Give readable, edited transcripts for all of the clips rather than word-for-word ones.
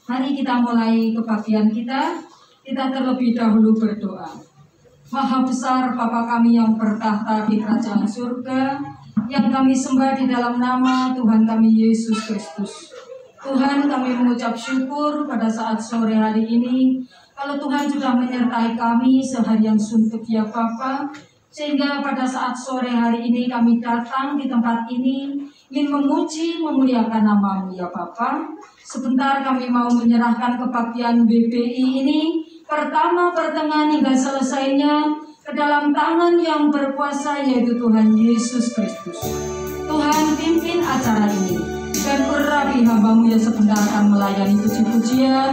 Mari kita mulai kebaktian kita. Kita terlebih dahulu berdoa. Maha besar Bapa kami yang bertahta di kerajaan surga, yang kami sembah di dalam nama Tuhan kami Yesus Kristus. Tuhan, kami mengucap syukur pada saat sore hari ini, kalau Tuhan sudah menyertai kami seharian suntuk ya Bapa, sehingga pada saat sore hari ini kami datang di tempat ini ingin memuji, memuliakan nama-Mu ya Bapa. Sebentar kami mau menyerahkan kebaktian BPI ini, pertama, pertengahan hingga selesainya, ke dalam tangan yang berkuasa yaitu Tuhan Yesus Kristus. Tuhan, pimpin acara ini, dan urapi hamba-Mu yang sebentar akan melayani puji-pujian,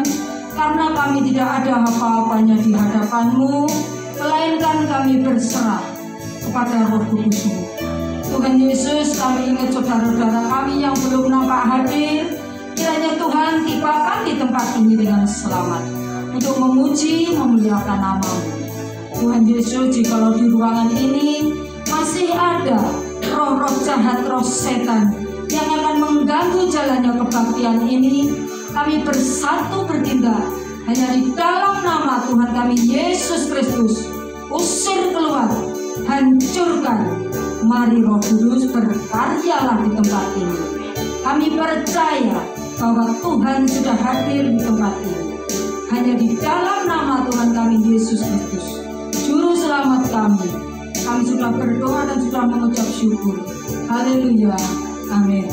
karena kami tidak ada apa-apanya di hadapan-Mu, melainkan kami berserah kepada Roh Kudus-Mu. Tuhan Yesus, kami ingat saudara-saudara kami yang belum nampak hadir, kiranya Tuhan tibakan di tempat ini dengan selamat, untuk memuji, memuliakan nama-Mu. Tuhan Yesus, jikalau di ruangan ini masih ada roh-roh jahat, roh setan yang akan mengganggu jalannya kebaktian ini, kami bersatu bertindak hanya di dalam nama Tuhan kami Yesus Kristus. Usir keluar, hancurkan. Mari Roh Kudus berkaryalah di tempat ini. Kami percaya bahwa Tuhan sudah hadir di tempat ini. Hanya di dalam nama Tuhan kami Yesus Kristus, Juru Selamat kami. Kami sudah berdoa dan sudah mengucap syukur. Haleluya. Amin.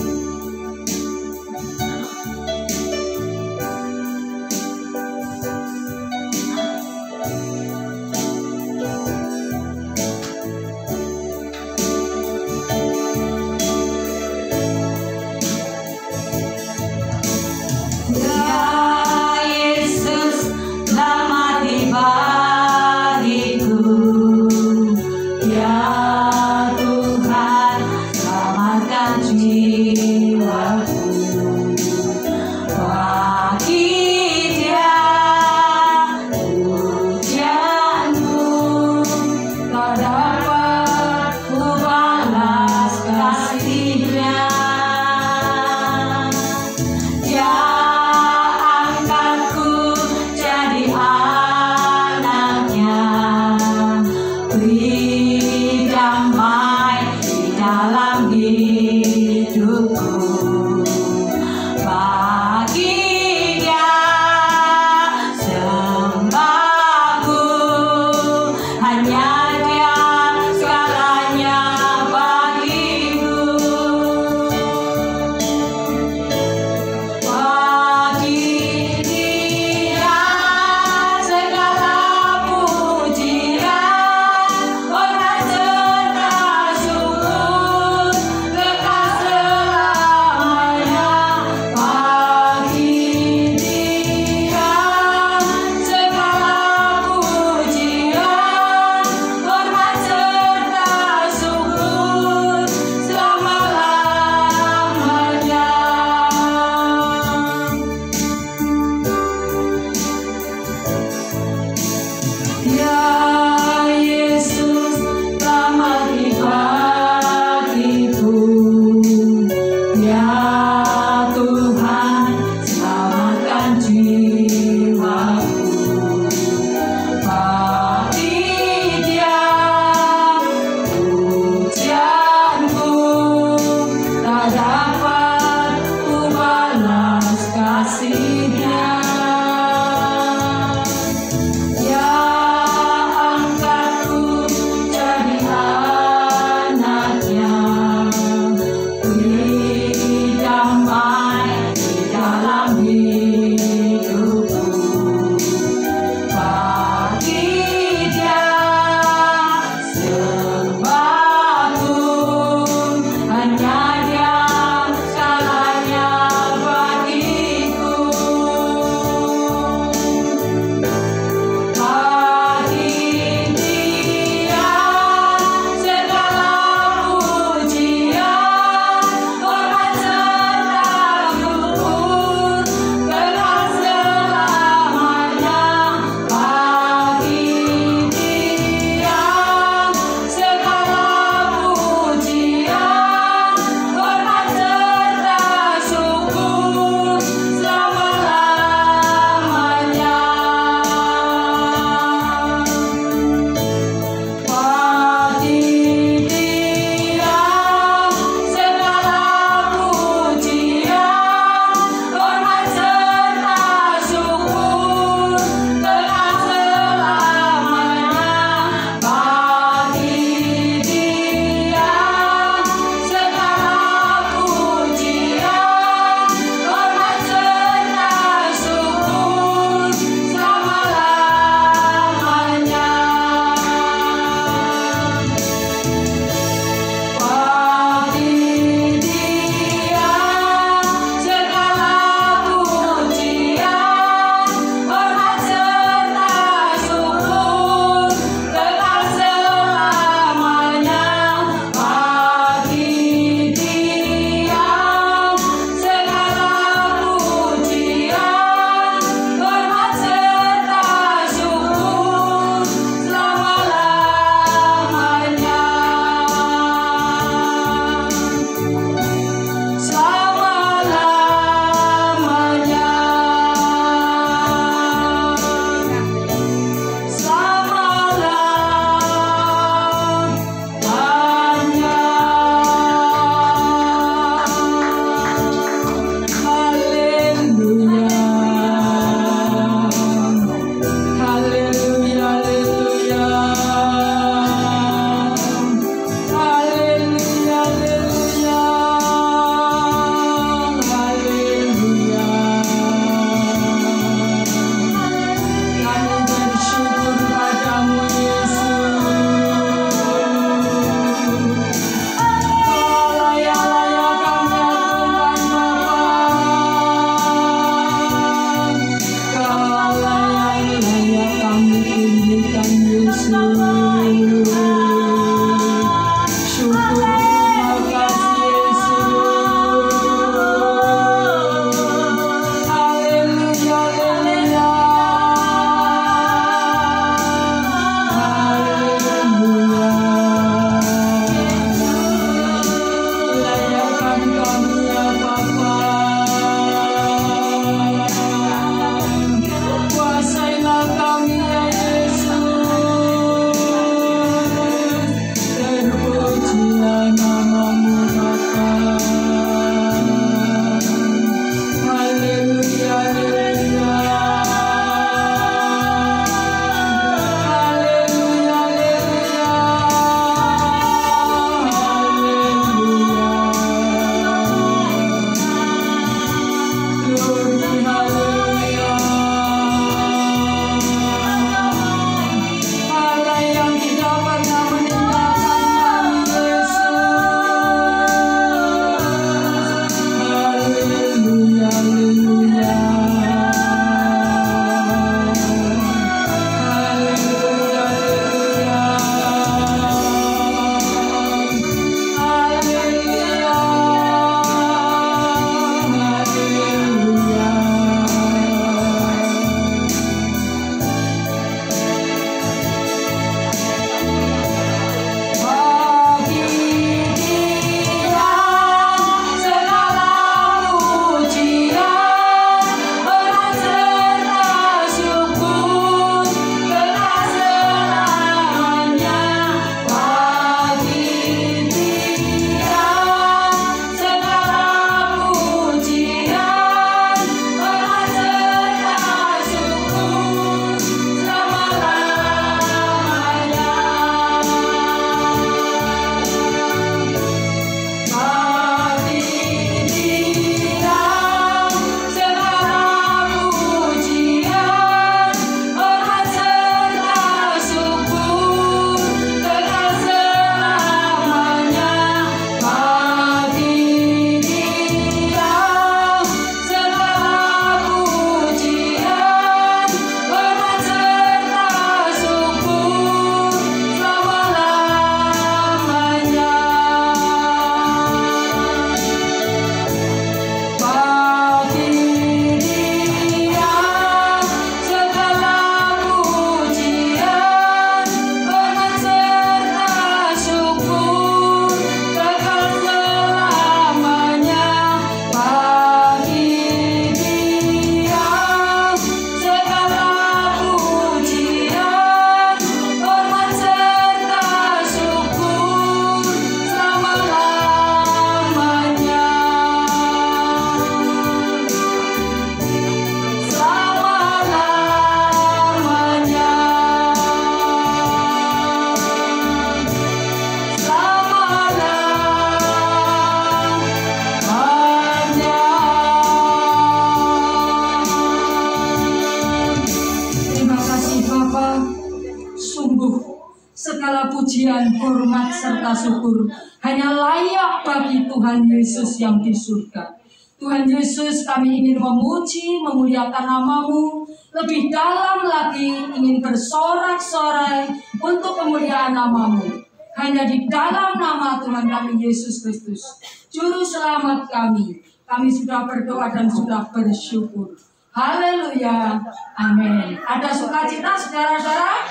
pujian, hormat, serta syukur hanya layak bagi Tuhan Yesus yang di surga. Tuhan Yesus, kami ingin memuji, memuliakan nama-Mu, lebih dalam lagi ingin bersorak-sorai untuk kemuliaan nama-Mu. Hanya di dalam nama Tuhan kami Yesus Kristus, Juru Selamat kami sudah berdoa dan sudah bersyukur. Haleluya, amin. Ada sukacita, saudara-saudara?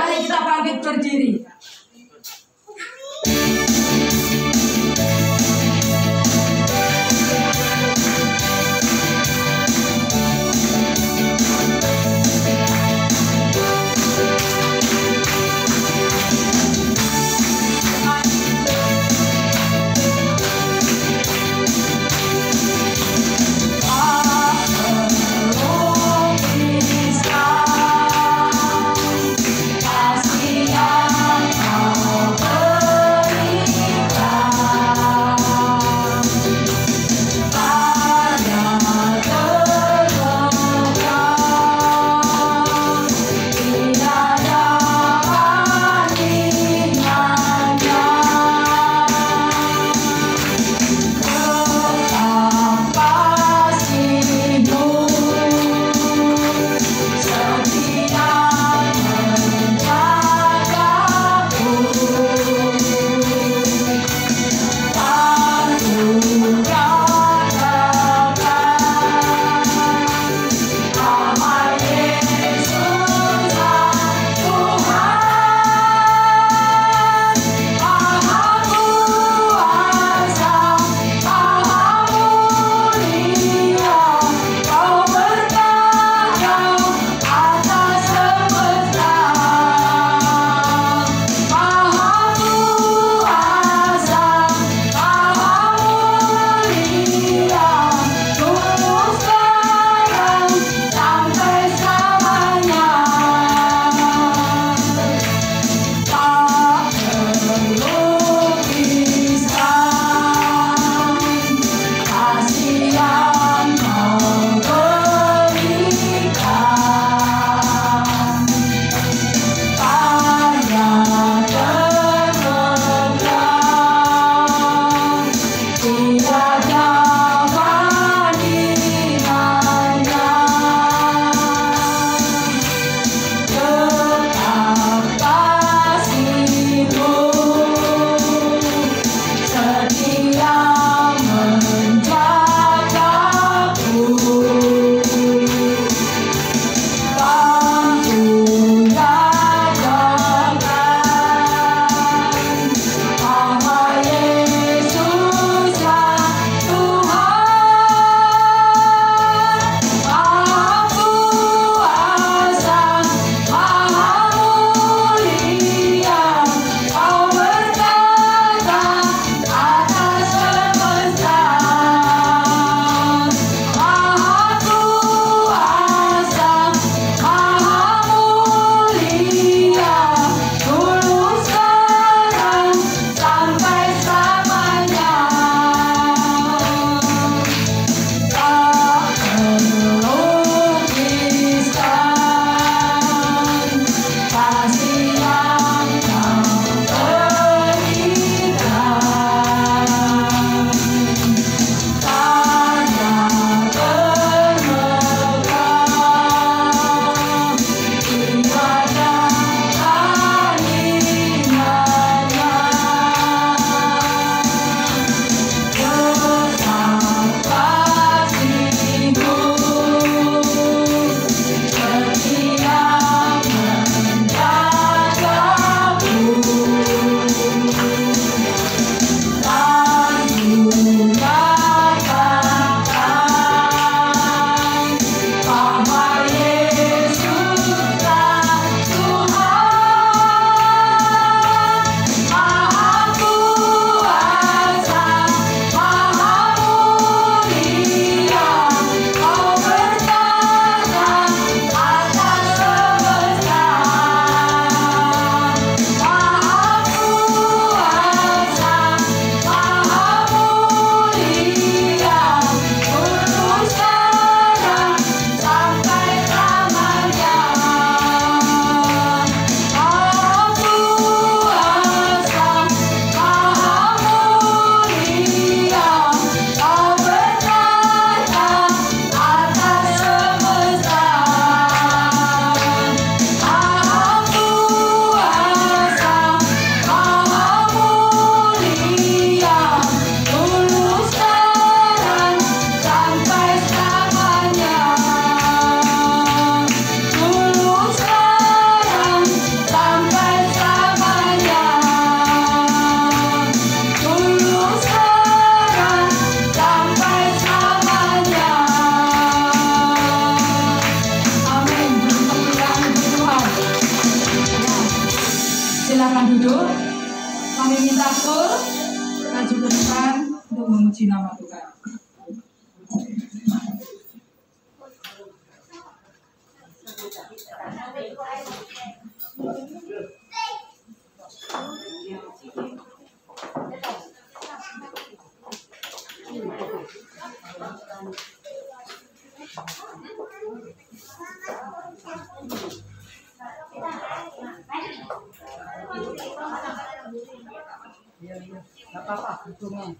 Mari kita bangkit berdiri. Kasih yang kau beri Puji nama Tuhan. Nggak apa-apa, untungnya.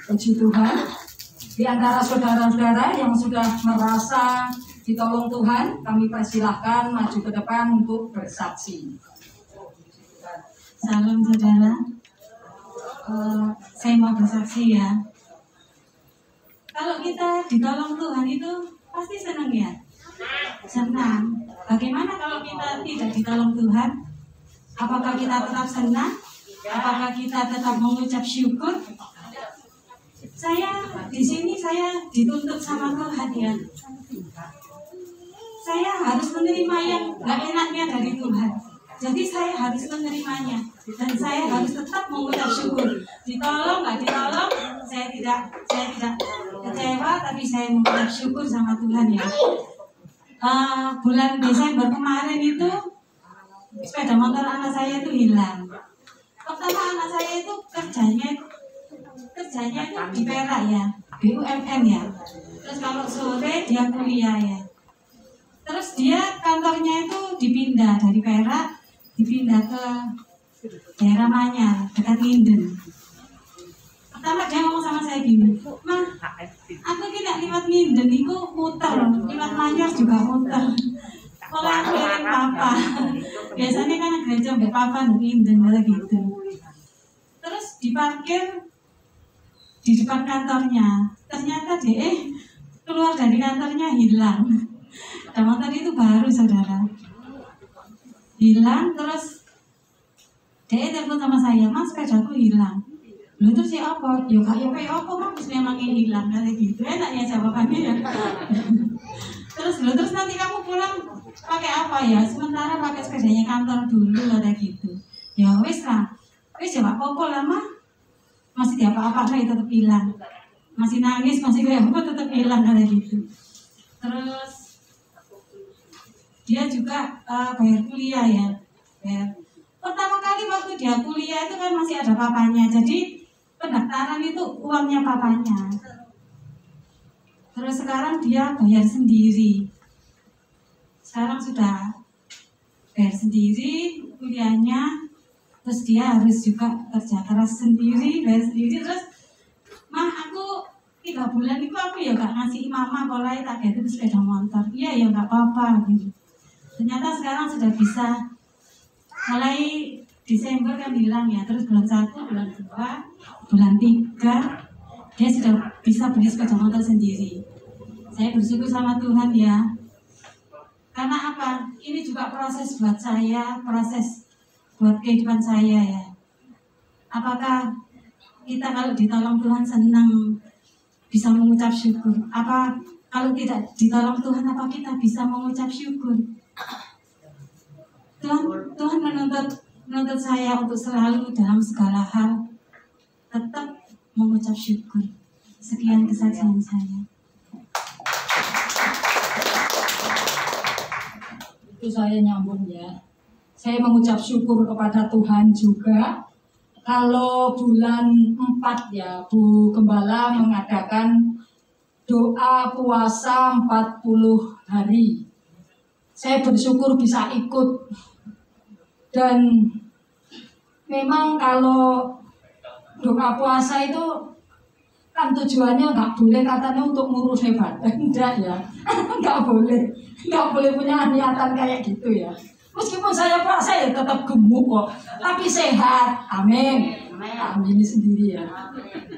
Puji Tuhan, di antara saudara-saudara yang sudah merasa ditolong Tuhan, kami persilahkan maju ke depan untuk bersaksi. Salam saudara, saya mau bersaksi ya. Kalau kita ditolong Tuhan itu pasti senang ya? Senang. Bagaimana kalau kita tidak ditolong Tuhan? Apakah kita tetap senang? Apakah kita tetap mengucap syukur? Saya di sini saya dituntut sama Tuhan ya. Saya harus menerima yang gak enaknya dari Tuhan. Jadi saya harus menerimanya dan saya harus tetap mengucap syukur. Ditolong nggak ditolong, saya tidak kecewa, tapi saya mengucap syukur sama Tuhan ya. Bulan Desember kemarin itu sepeda motor anak saya itu hilang. Pertama anak saya itu kerjanya itu di Perak ya, BUMN ya. Terus kalau sore dia kuliah ya. Terus dia kantornya itu dipindah dari Perak, dipindah ke daerah Manyar, dekat Linden. Pertama dia ngomong sama saya gini, "Ma, aku tidak lewat Linden, itu muter, lewat Manyar juga muter. Kalau aku kirim papa, biasanya kan gereja sampai papa Linden gitu." Terus diparkir di depan kantornya, ternyata dia keluar dari kantornya hilang. Dan motor itu baru saudara, hilang. Terus dia telepon sama saya, "Mas, sepedaku hilang." Lalu terus ya apa? Ya kayak apa mas memangnya hilang kayak gitu. Enak ya jawabannya ya. terus nanti kamu pulang pakai apa ya? Sementara pakai sepedanya kantor dulu kayak gitu. Ya wes lah, wes ya apa lama. Masih diapa-apa saya tetap hilang, masih nangis, masih kayak apa tetap hilang kayak gitu. Terus dia juga bayar kuliah ya. Pertama kali waktu dia kuliah itu kan masih ada papanya, jadi pendaftaran itu uangnya papanya. Terus sekarang dia bayar sendiri. Sekarang sudah bayar sendiri kuliahnya. Terus dia harus juga kerja keras sendiri, bayar sendiri. Terus, "Mah, aku 3 bulan itu aku ya gak ngasih mama polanya tak ganti sepeda motor." "Iya ya gak apa-apa." Gitu. Ternyata sekarang sudah bisa, mulai Desember kan hilang ya. Terus bulan 1, bulan 2, bulan 3 dia sudah bisa beli sepeda motor sendiri. Saya bersyukur sama Tuhan ya. Karena apa? Ini juga proses buat saya, proses buat kehidupan saya ya. Apakah kita kalau ditolong Tuhan senang, bisa mengucap syukur? Apa kalau tidak ditolong Tuhan, apa kita bisa mengucap syukur? Tuhan menuntut saya untuk selalu dalam segala hal tetap mengucap syukur. Sekian kesaksian saya. Itu saya nyambung ya. Saya mengucap syukur kepada Tuhan juga. Kalau bulan 4 ya, Bu Gembala mengadakan doa puasa 40 hari. Saya bersyukur bisa ikut. Dan memang kalau doa puasa itu kan tujuannya nggak boleh katanya untuk ngurus hebat. Enggak ya, nggak boleh punya niatan kayak gitu ya. Meskipun saya puasa ya tetap gemuk kok, tapi sehat. Amin. Amin sendiri ya.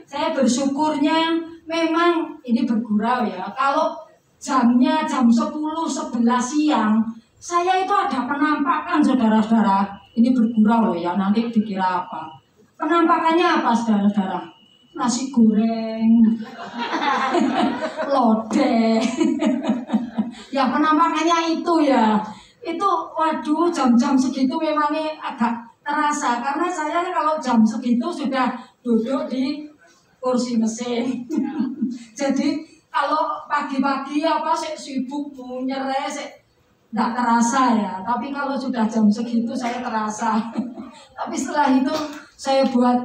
Saya bersyukurnya memang ini bergurau ya. Kalau jamnya jam 10-11 siang, saya itu ada penampakan saudara-saudara. Ini bergurau loh ya, nanti dikira apa. Penampakannya apa saudara-saudara? Nasi goreng, lodeh. Ya penampakannya itu ya. itu waduh jam-jam segitu memangnya agak terasa karena saya kalau jam segitu sudah duduk di kursi mesin. Jadi kalau pagi-pagi apa sih sibuk mau nyereh sih nggak terasa ya. Tapi kalau sudah jam segitu saya terasa. Tapi setelah itu saya buat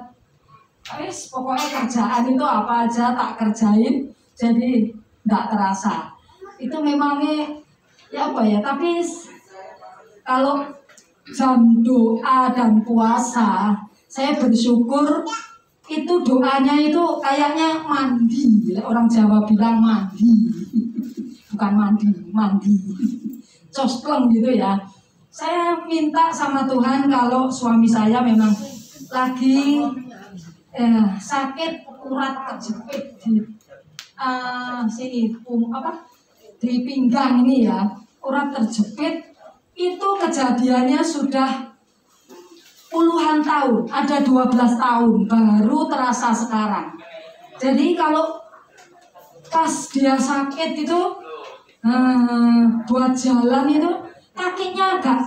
pokoknya kerjaan itu apa aja tak kerjain jadi nggak terasa. Itu memangnya ya apa ya. Tapi kalau jam doa dan puasa saya bersyukur itu doanya itu kayaknya mandi. Orang Jawa bilang mandi. Bukan mandi. Cospleng gitu ya. Saya minta sama Tuhan kalau suami saya memang lagi sakit urat kejepit di sini di pinggang ini ya, urat terjepit. Itu kejadiannya sudah puluhan tahun, ada 12 tahun baru terasa sekarang. Jadi kalau pas dia sakit itu buat jalan itu kakinya agak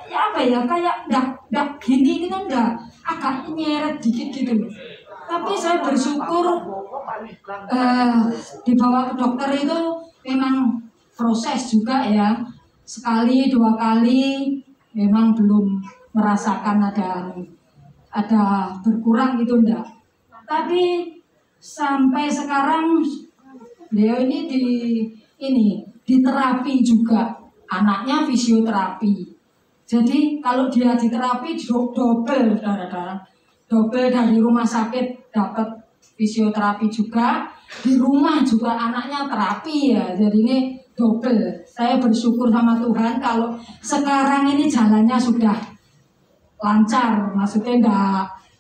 ya apa ya kayak enggak gini enggak, agak nyeret dikit gitu. Tapi saya bersyukur dibawa ke dokter itu memang proses juga ya. Sekali dua kali memang belum merasakan ada berkurang gitu enggak. Tapi sampai sekarang beliau ini di terapi juga, anaknya fisioterapi. Jadi kalau dia di terapi double dari rumah sakit dapat fisioterapi juga, di rumah juga anaknya terapi ya. Jadi ini double. Saya bersyukur sama Tuhan kalau sekarang ini jalannya sudah lancar, maksudnya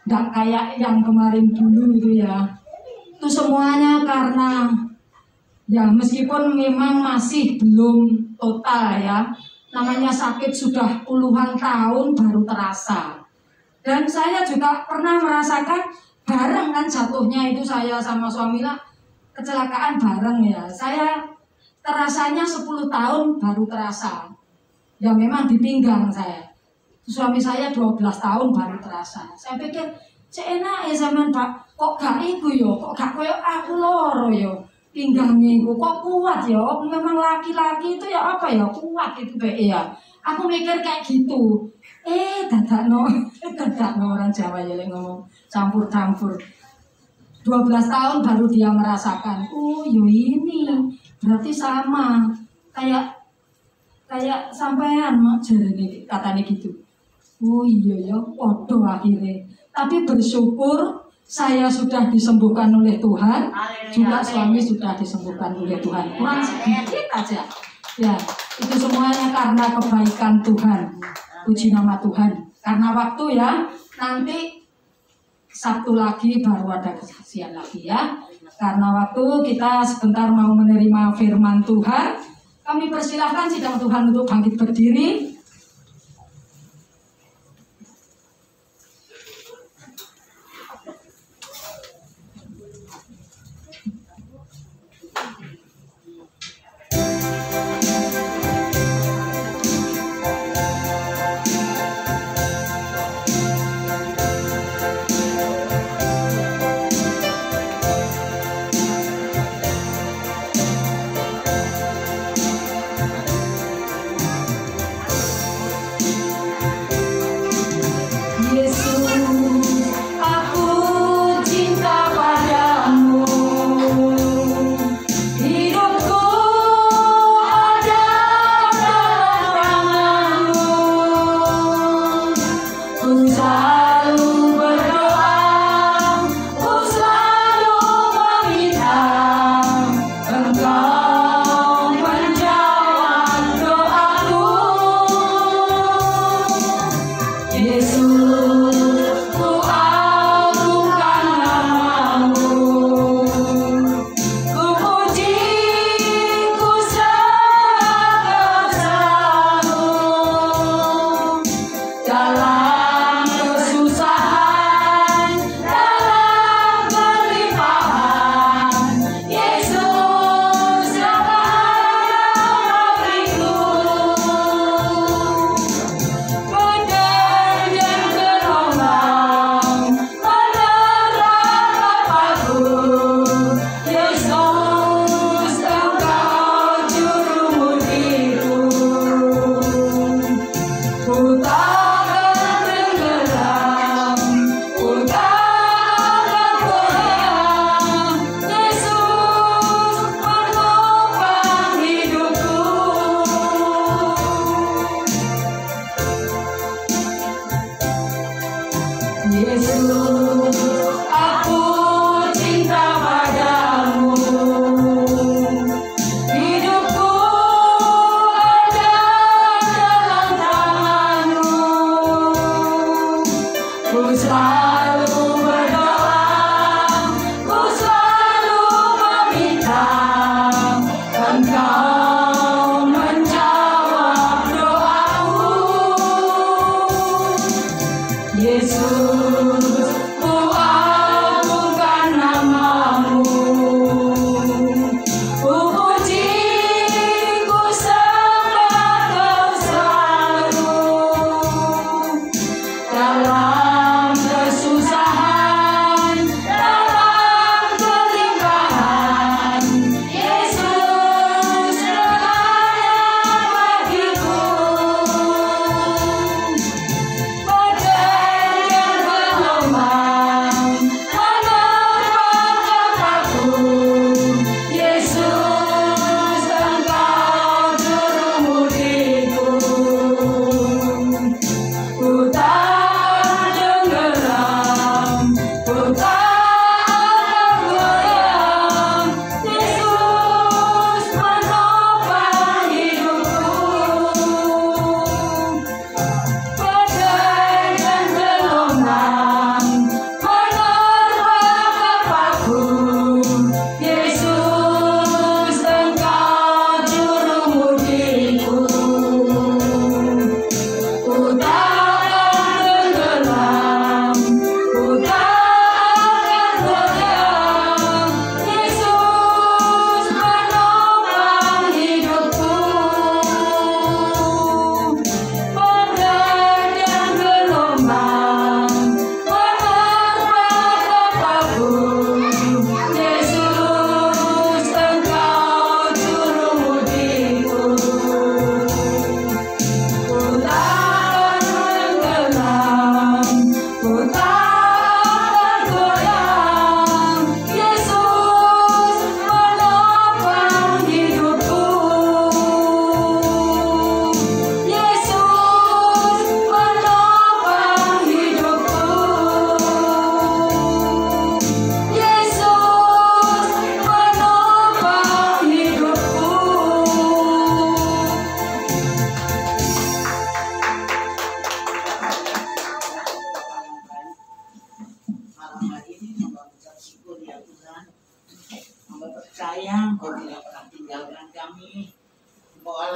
enggak kayak yang kemarin dulu itu ya. Itu semuanya karena ya meskipun memang masih belum total ya. Namanya sakit sudah puluhan tahun baru terasa. Dan saya juga pernah merasakan bareng kan jatuhnya itu saya sama suami lah kecelakaan bareng ya. Saya terasanya 10 tahun baru terasa. Ya memang di pinggang saya. Suami saya 12 tahun baru terasa. Saya pikir, enak ya zaman Pak, kok gak iku yo, kok gak koyo aku loro yo. Pinggangnya iku kok kuat ya. Memang laki-laki itu ya apa ya, kuat itu ya. Aku mikir kayak gitu. Dadakno orang Jawa ya ngomong campur-campur. 12 tahun baru dia merasakan. Oh, yo ini berarti sama kayak sampean jarene katanya gitu. Oh iya ya, waduh akhirnya. Tapi bersyukur saya sudah disembuhkan oleh Tuhan, juga suami sudah disembuhkan oleh Tuhan. Kurang sedikit aja. Ya, itu semuanya karena kebaikan Tuhan. Puji nama Tuhan. Karena waktu ya, nanti Sabtu lagi baru ada kesaksian lagi ya. Karena waktu kita sebentar mau menerima firman Tuhan, kami persilahkan sidang Tuhan untuk bangkit berdiri.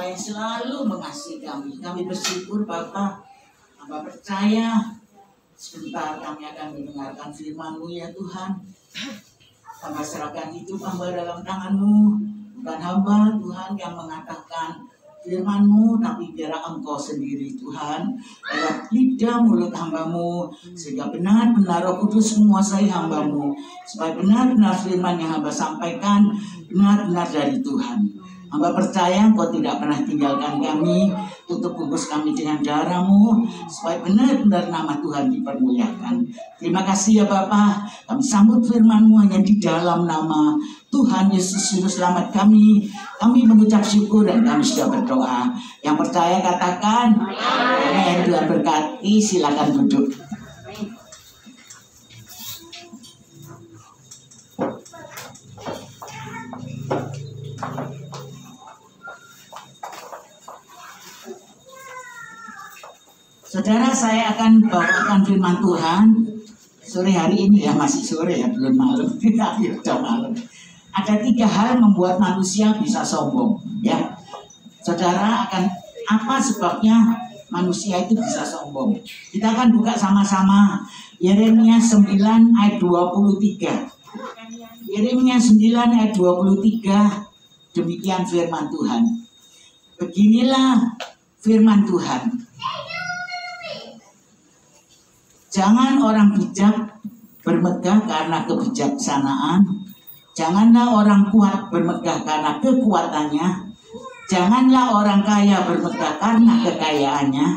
Bapa yang selalu mengasihi kami. Kami bersyukur Bapa, Hamba percaya sebentar kami akan mendengarkan firman-Mu ya Tuhan. Hamba serahkan hidup hamba dalam tangan-Mu. Bukan hamba Tuhan yang mengatakan firman-Mu, tapi biarlah Engkau sendiri Tuhan lewat lidah mulut hamba-Mu, sehingga benar-benar Roh Kudus menguasai hamba-Mu, supaya benar-benar firman yang hamba sampaikan benar-benar dari Tuhan. Hamba percaya Engkau tidak pernah tinggalkan kami, tutup bungkus kami dengan darah-Mu, supaya benar-benar nama Tuhan dipermuliakan. Terima kasih ya Bapa, kami sambut firman-Mu hanya di dalam nama Tuhan Yesus Juru Selamat kami. Kami mengucap syukur dan kami sudah berdoa. Yang percaya katakan amin. Tuhan berkati, silakan duduk. Saudara, saya akan bawakan firman Tuhan sore hari ini ya, masih sore ya, belum malam, tapi udah malam. Ada 3 hal membuat manusia bisa sombong, ya. Saudara, akan apa sebabnya manusia itu bisa sombong? Kita akan buka sama-sama Yeremia 9 ayat 23. Yeremia 9 ayat 23, demikian firman Tuhan. Beginilah firman Tuhan. Jangan orang bijak bermegah karena kebijaksanaan. Janganlah orang kuat bermegah karena kekuatannya. Janganlah orang kaya bermegah karena kekayaannya.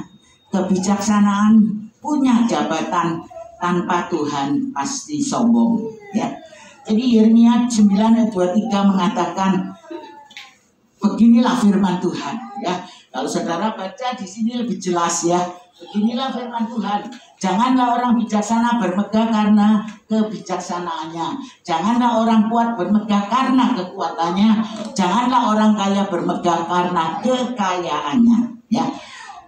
Kebijaksanaan punya jabatan tanpa Tuhan pasti sombong. Ya. Jadi Yeremia 9 ayat 23 mengatakan, beginilah firman Tuhan. Ya. Kalau saudara baca di sini lebih jelas ya. Beginilah firman Tuhan. Janganlah orang bijaksana bermegah karena kebijaksanaannya. Janganlah orang kuat bermegah karena kekuatannya. Janganlah orang kaya bermegah karena kekayaannya. Ya,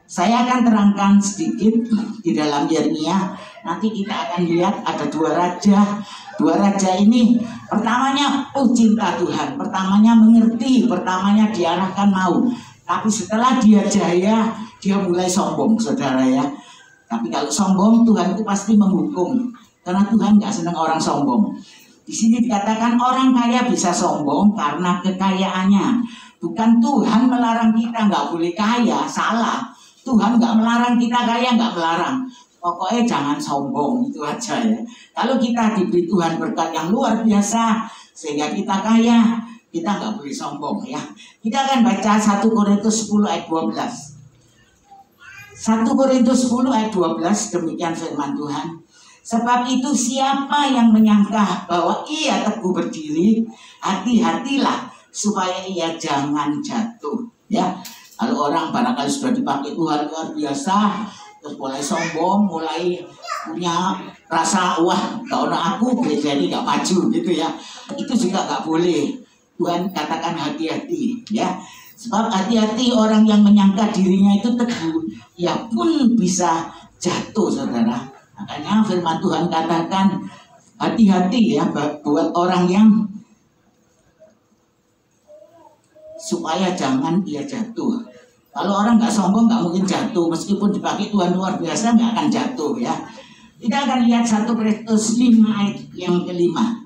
saya akan terangkan sedikit di dalam Yeremia. Nanti kita akan lihat ada 2 raja. 2 raja ini, pertamanya cinta Tuhan, pertamanya mengerti, pertamanya diarahkan mau. Tapi setelah dia jaya, dia mulai sombong, saudara ya. Tapi kalau sombong, Tuhan itu pasti menghukum. Karena Tuhan gak senang orang sombong. Di sini dikatakan orang kaya bisa sombong karena kekayaannya. Bukan Tuhan melarang kita gak boleh kaya, salah. Tuhan gak melarang kita kaya, gak melarang. Pokoknya jangan sombong, itu aja ya. Kalau kita diberi Tuhan berkat yang luar biasa, sehingga kita kaya, kita gak boleh sombong ya. Kita akan baca 1 Korintus 10 ayat 12. 1 Korintus 10 ayat 12, demikian firman Tuhan. Sebab itu siapa yang menyangka bahwa ia teguh berdiri, hati-hatilah supaya ia jangan jatuh. Ya, kalau orang barangkali sudah dipakai Tuhan luar biasa, terus mulai sombong, mulai punya rasa wah, kalau aku jadi nggak maju gitu ya. Itu juga nggak boleh. Tuhan katakan hati-hati, ya. Sebab hati-hati orang yang menyangka dirinya itu teguh, ia pun bisa jatuh, saudara. Makanya firman Tuhan katakan hati-hati ya buat orang yang supaya jangan dia jatuh. Kalau orang nggak sombong nggak mungkin jatuh, meskipun dipakai Tuhan luar biasa nggak akan jatuh ya. Kita akan lihat 1 Petrus 5 ayat yang kelima.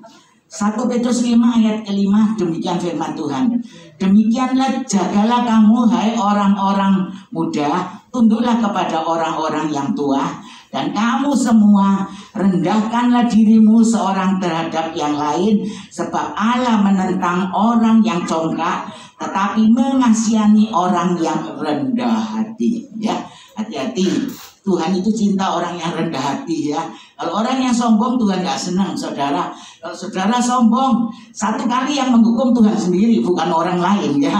1 Petrus 5 ayat kelima, demikian firman Tuhan. Demikianlah jagalah kamu hai orang-orang muda, tunduklah kepada orang-orang yang tua, dan kamu semua rendahkanlah dirimu seorang terhadap yang lain, sebab Allah menentang orang yang congkak, tetapi mengasihani orang yang rendah hati. Ya, hati-hati. Tuhan itu cinta orang yang rendah hati ya. Kalau orang yang sombong Tuhan gak senang, saudara. Kalau saudara sombong, satu kali yang menghukum Tuhan sendiri, bukan orang lain ya.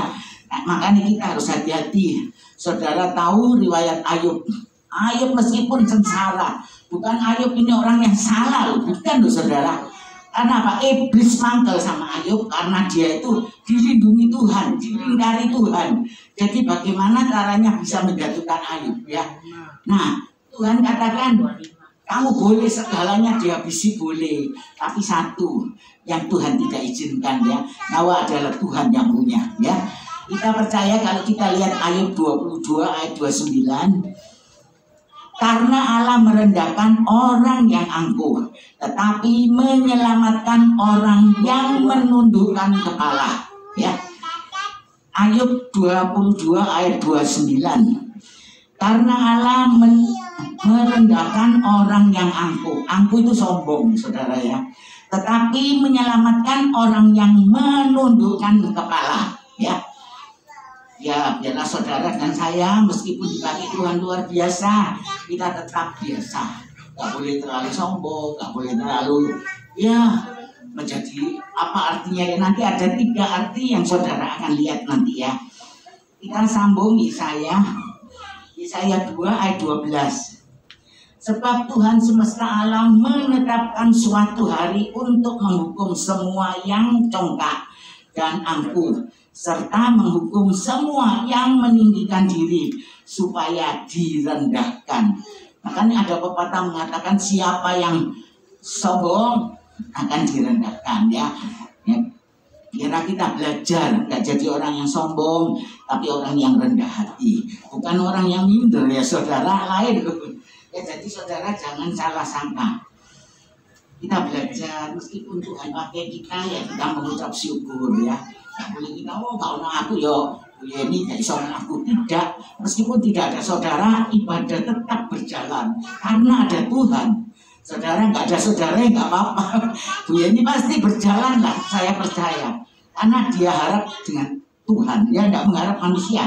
Nah, makanya kita harus hati-hati. Saudara tahu riwayat Ayub. Ayub meskipun sengsara, bukan Ayub ini orang yang salah loh, bukan loh saudara. Karena apa? Iblis mangkel sama Ayub karena dia itu dilindungi Tuhan, dilingkari Tuhan. Jadi bagaimana caranya bisa menjatuhkan Ayub ya? Nah, Tuhan katakan kamu boleh segalanya dihabisi boleh, tapi satu yang Tuhan tidak izinkan ya, nyawa adalah Tuhan yang punya ya. Kita percaya kalau kita lihat Ayub 22 ayat 29, karena Allah merendahkan orang yang angkuh, tetapi menyelamatkan orang yang menundukkan kepala. Ya. Ayub 22 ayat 29. Karena Allah merendahkan orang yang angkuh. Angkuh itu sombong, saudara ya. Tetapi menyelamatkan orang yang menundukkan kepala. Ya. Ya, biarlah saudara dan saya meskipun dipakai Tuhan luar biasa, kita tetap biasa. Gak boleh terlalu sombong, gak boleh terlalu menjadi apa artinya. Nanti ada 3 arti yang saudara akan lihat nanti ya. Kita sambung Yesaya 2 ayat 12. Sebab Tuhan semesta alam menetapkan suatu hari untuk menghukum semua yang congkak dan angkuh, serta menghukum semua yang meninggikan diri supaya direndahkan. Makanya ada pepatah mengatakan siapa yang sombong akan direndahkan ya. Kira kita belajar nggak jadi orang yang sombong, tapi orang yang rendah hati, bukan orang yang minder ya saudara, lain. Ya jadi saudara jangan salah sangka. Kita belajar meskipun Tuhan pakai kita ya kita mengucap syukur ya. Nggak boleh kita kalau aku ini dari seorang aku, tidak. Meskipun tidak ada saudara, ibadah tetap berjalan karena ada Tuhan. Saudara nggak ada saudara nggak apa-apa. Bu Yeni pasti berjalan lah, saya percaya. Karena dia harap dengan Tuhan, dia nggak mengharap manusia.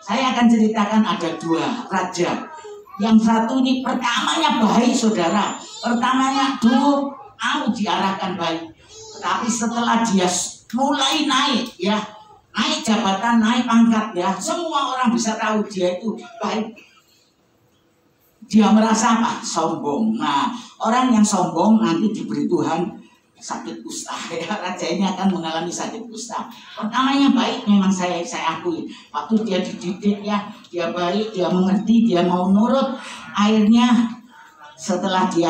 Saya akan ceritakan ada 2 raja. Yang satu ini pertamanya baik saudara, pertamanya diarahkan baik. Tapi setelah dia mulai naik ya, naik jabatan, naik pangkat ya, semua orang bisa tahu dia itu baik. Dia merasa apa? Sombong. Nah, orang yang sombong nanti diberi Tuhan sakit kusta ya. Raja ini akan mengalami sakit kusta. Pertamanya baik memang saya akui. Waktu dia dididik ya, dia baik, dia mengerti, dia mau nurut. Akhirnya setelah dia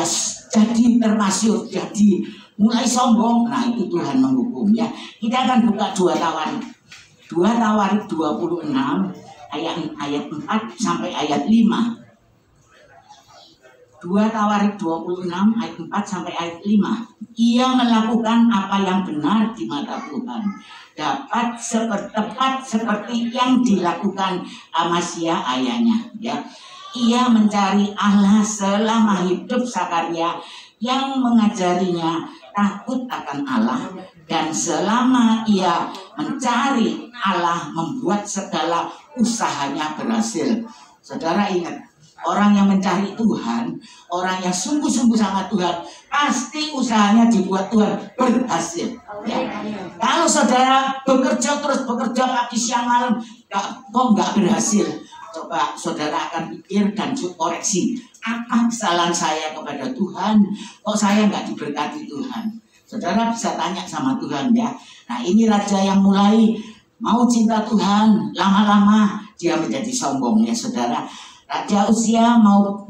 jadi termasyhur, jadi mulai sombong, nah itu Tuhan menghukum ya. Kita akan buka 2 Tawarik. 2 Tawarik 26 ayat 4 sampai ayat 5. 2 Tawarik 26 ayat 4 sampai ayat 5. Ia melakukan apa yang benar di mata Tuhan, dapat tepat seperti yang dilakukan Amasya ayahnya ya. Ia mencari Allah selama hidup Sakaria yang mengajarinya takut akan Allah, dan selama ia mencari Allah membuat segala usahanya berhasil. Saudara ingat, orang yang mencari Tuhan, orang yang sungguh-sungguh sama Tuhan, pasti usahanya dibuat Tuhan berhasil. Ya. Kalau saudara bekerja pagi siang malam, kok nggak berhasil? Coba saudara akan pikir dan koreksi, apa kesalahan saya kepada Tuhan? Kok saya nggak diberkati Tuhan? Saudara bisa tanya sama Tuhan ya. Nah ini raja yang mulai mau cinta Tuhan, lama-lama dia menjadi sombong ya saudara. Raja Uzia mau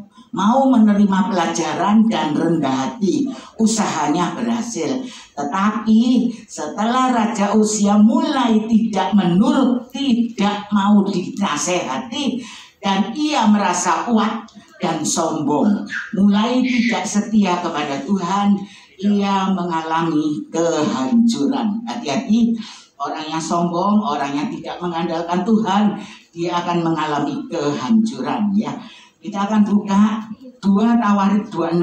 menerima pelajaran dan rendah hati, usahanya berhasil. Tetapi setelah Raja Uzia mulai tidak menurut, tidak mau dinasehati, dan ia merasa kuat dan sombong, mulai tidak setia kepada Tuhan, ia mengalami kehancuran. Hati-hati, orang yang sombong, orang yang tidak mengandalkan Tuhan, dia akan mengalami kehancuran ya. Kita akan buka 2 Tawarik 26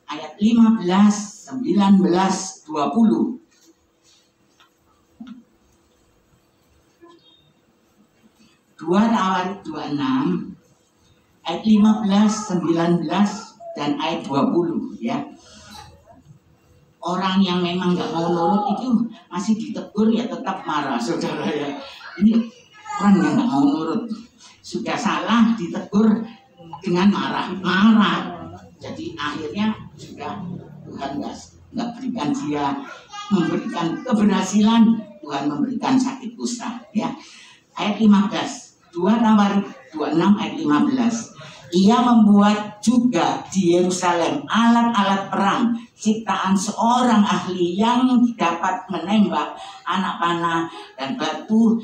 ayat 15, 19, 20. 2 Tawarik 26 ayat 15, 19 dan ayat 20 ya. Orang yang memang nggak mau nurut itu masih ditegur ya tetap marah saudara ya. Ini orang yang nggak mau nurut, sudah salah ditegur dengan marah. Jadi akhirnya sudah Tuhan nggak berikan dia, memberikan keberhasilan, Tuhan memberikan sakit kusta ya. Ayat 15, 2 Tawarik 26 ayat 15. Ia membuat juga di Yerusalem alat-alat perang ciptaan seorang ahli yang dapat menembak anak panah dan batu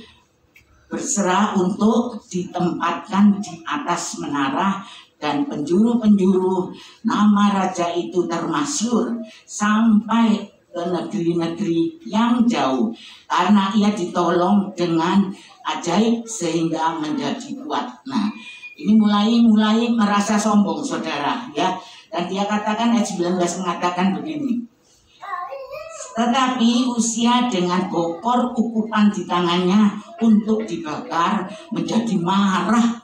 berserah untuk ditempatkan di atas menara, dan penjuru-penjuru nama raja itu termasyhur sampai ke negeri-negeri yang jauh karena ia ditolong dengan ajaib sehingga menjadi kuat. Nah, ini mulai merasa sombong, saudara, ya. Dan dia katakan ayat 19 mengatakan begini. Tetapi Uzia dengan bokor ukupan di tangannya untuk dibakar menjadi marah.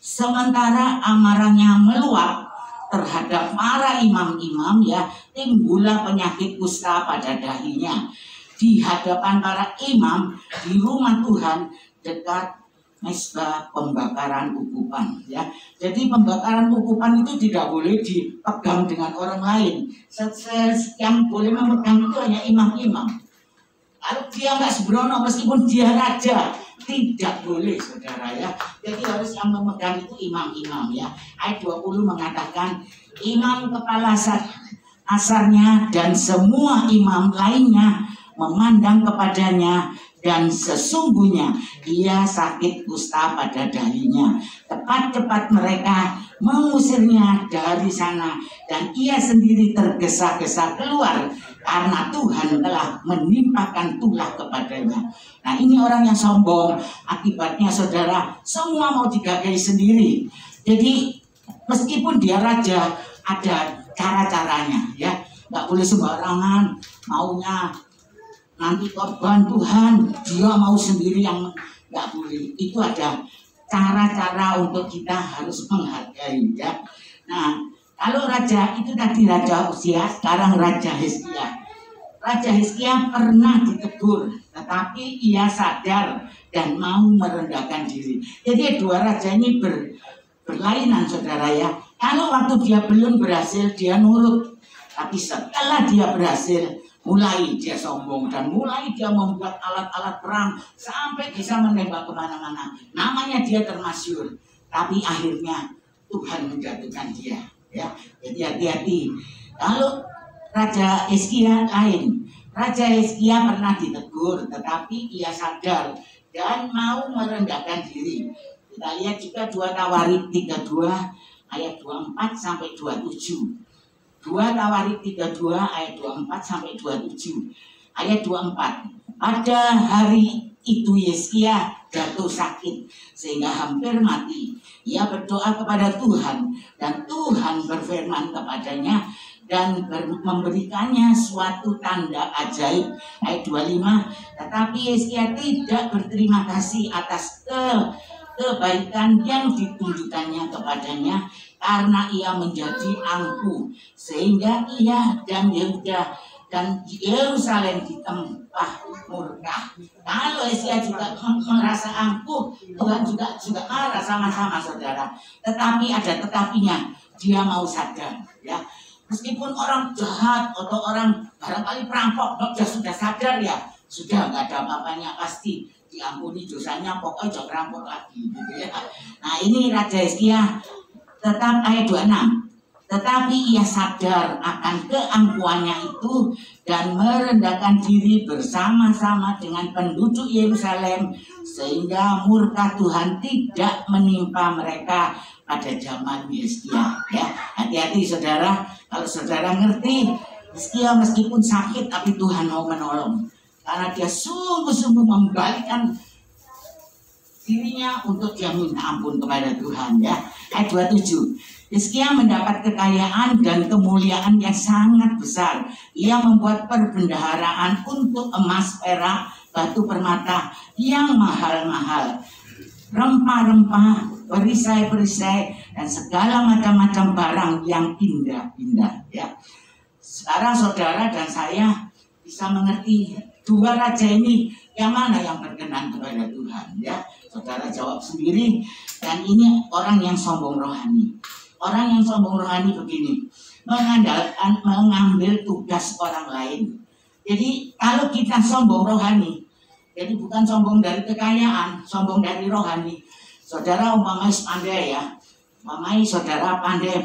Sementara amarahnya meluap terhadap para imam-imam, ya, timbullah penyakit kusta pada dahinya di hadapan para imam di rumah Tuhan dekat mesbah pembakaran ukupan, ya. Jadi pembakaran ukupan itu tidak boleh dipegang dengan orang lain. Yang boleh memegang itu hanya imam-imam. Kalau dia nggak sembrono, meskipun dia raja, tidak boleh, saudara, ya. Jadi harus yang memegang itu imam-imam, ya. Ayat 20 mengatakan imam kepala asarnya dan semua imam lainnya memandang kepadanya, dan sesungguhnya ia sakit kusta pada dahinya. Cepat-cepat mereka mengusirnya dari sana, dan ia sendiri tergesa-gesa keluar karena Tuhan telah menimpakan tulah kepadanya. Nah, ini orang yang sombong. Akibatnya, saudara, semua mau digagai sendiri. Jadi meskipun dia raja, ada cara-caranya, ya. Nggak boleh sembarangan maunya nanti korban Tuhan, dia mau sendiri, yang nggak boleh. Itu ada cara-cara untuk kita harus menghargai, ya. Nah, kalau raja itu tadi Raja Uzia, sekarang Raja Hizkia. Raja Hizkia pernah ditegur, tetapi ia sadar dan mau merendahkan diri. Jadi dua raja ini berlainan, saudara, ya. Kalau waktu dia belum berhasil, dia nurut. Tapi setelah dia berhasil, mulai dia sombong dan mulai dia membuat alat-alat perang sampai bisa menembak kemana-mana. Namanya dia termasyhur, tapi akhirnya Tuhan menjatuhkan dia, ya. Jadi hati-hati. Kalau Raja Hizkia lain. Raja Hizkia pernah ditegur, tetapi ia sadar dan mau merendahkan diri. Kita lihat juga 2 Tawarik 32 ayat 24 sampai 27. 2 Tawarik 32 ayat 24 sampai 27. Ayat 24. Pada hari itu Hizkia jatuh sakit sehingga hampir mati. Ia berdoa kepada Tuhan dan Tuhan berfirman kepadanya dan memberikannya suatu tanda ajaib. Ayat 25. Tetapi Hizkia tidak berterima kasih atas kebaikan yang ditunjukkannya kepadanya, karena ia menjadi angkuh, sehingga ia dan Yehuda dan Yerusalem ditempah murka. Kalau Hizkia juga merasa angkuh, Tuhan juga marah sama-sama, saudara. Tetapi ada tetapinya, dia mau sadar, ya. Meskipun orang jahat atau orang barangkali perampok, dia sudah sadar, ya, sudah nggak ada apa-apanya, pasti diampuni dosanya, pokoknya jangan perampok lagi, gitu, ya. Nah, ini Raja Hizkia tetap ayat 26. Tetapi ia sadar akan keangkuhannya itu dan merendahkan diri bersama-sama dengan penduduk Yerusalem, sehingga murka Tuhan tidak menimpa mereka pada zaman Hizkia, ya. Hati-hati, saudara. Kalau saudara ngerti, Hizkia meskipun sakit tapi Tuhan mau menolong, karena dia sungguh-sungguh membalikkan dirinya untuk dia minta ampun kepada Tuhan, ya. Ayat 27. Hizkia mendapat kekayaan dan kemuliaan yang sangat besar. Ia membuat perbendaharaan untuk emas, perak, batu permata yang mahal-mahal, rempah-rempah, perisai-perisai, dan segala macam-macam barang yang indah-indah, ya. Sekarang saudara dan saya bisa mengerti dua raja ini yang mana yang berkenan kepada Tuhan, ya. Saudara jawab sendiri. Dan ini orang yang sombong rohani. Orang yang sombong rohani begini, mengambil tugas orang lain. Jadi kalau kita sombong rohani, jadi bukan sombong dari kekayaan, sombong dari rohani. Saudara umpamanya pandai, ya. Umpamanya saudara pandai,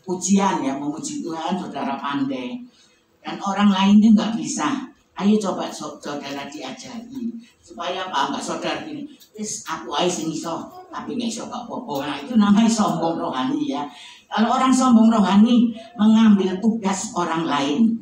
ujian, ya, memuji Tuhan, saudara pandai. Dan orang lain itu nggak bisa. Ayo coba saudara diajari supaya apa? Enggak saudara gini, aku aja sing iso, tapi nggak iso kok popo. Nah, itu namanya sombong rohani ya. Kalau orang sombong rohani mengambil tugas orang lain.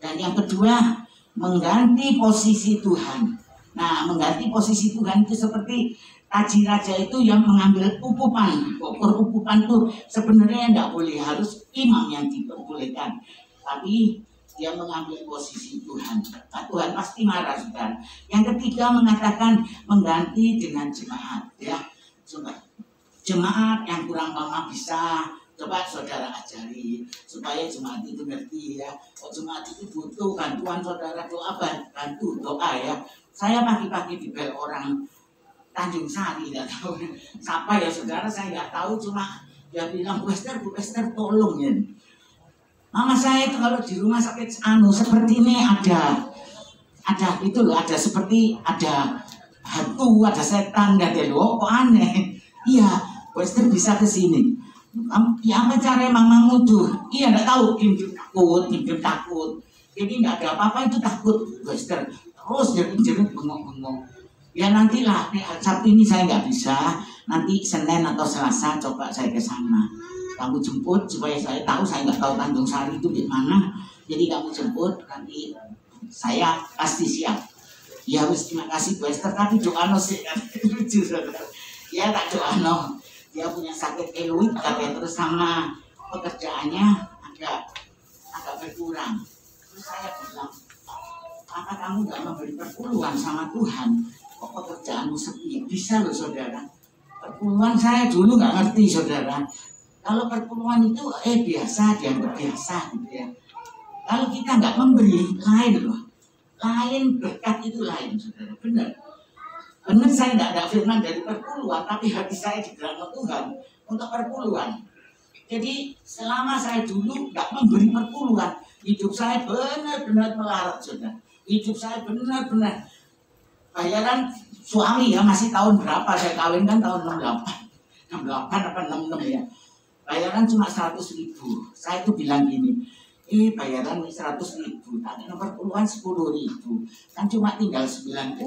Dan yang kedua, mengganti posisi Tuhan. Nah, mengganti posisi Tuhan itu seperti Taji Raja itu yang mengambil ukupan. Ukupan itu sebenarnya tidak boleh, harus imam yang diperbolehkan. Tapi dia mengambil posisi Tuhan. Nah, Tuhan pasti marah, saudara. Yang ketiga mengatakan mengganti dengan jemaat. Ya, coba jemaat yang kurang paham bisa coba saudara ajari supaya jemaat itu ngerti ya. Oh, jemaat itu butuh bantuan saudara, doa bantu doa ya. Saya pagi-pagi dibel orang Tanjung Sari, tidak tahu siapa ya saudara, saya nggak tahu, cuma dia bilang Bu Esther tolong ya. Mama saya itu kalau di rumah sakit seperti ini ada itu loh, ada seperti ada hantu, ada setan, ada loh, kok aneh. Iya, Bu Esther bisa ke sini. Ya apa cara mamamu tuh? Iya, enggak tahu, tim takut. Jadi enggak ada apa-apa itu takut, Bu Esther. Terus jerit bengong-bengong. Ya nantilah, Sabtu ini saya nggak bisa. Nanti Senin atau Selasa coba saya ke sana. Kamu jemput supaya saya tahu, saya nggak tahu Tanjung Sari itu di mana. Jadi kamu jemput, nanti saya pasti siap. Ya harus terima kasih Bu Esther, tapi Joano sih lucu saudara. Ya tak Joano, dia punya sakit keloid katanya, terus sama pekerjaannya agak berkurang. Terus saya bilang, apa kamu nggak memberi perpuluhan sama Tuhan? Kok pekerjaanmu sepi? Bisa loh saudara. Perpuluhan saya dulu nggak ngerti saudara. Kalau perpuluhan itu biasa, dianggap biasa gitu ya. Kalau kita nggak memberi, lain loh. Lain berkat itu lain, saudara. Benar. Benar saya nggak ada firman dari perpuluhan, tapi hati saya digerakkan Tuhan untuk perpuluhan. Jadi selama saya dulu nggak memberi perpuluhan, hidup saya benar-benar melarat, saudara. Hidup saya benar-benar bayaran suami ya, masih tahun berapa saya kawin kan tahun 68 apa 66 ya. Bayaran cuma 100.000. Saya itu bilang gini, bayaran 100.000, tapi perpuluhan 10.000, kan cuma tinggal 90.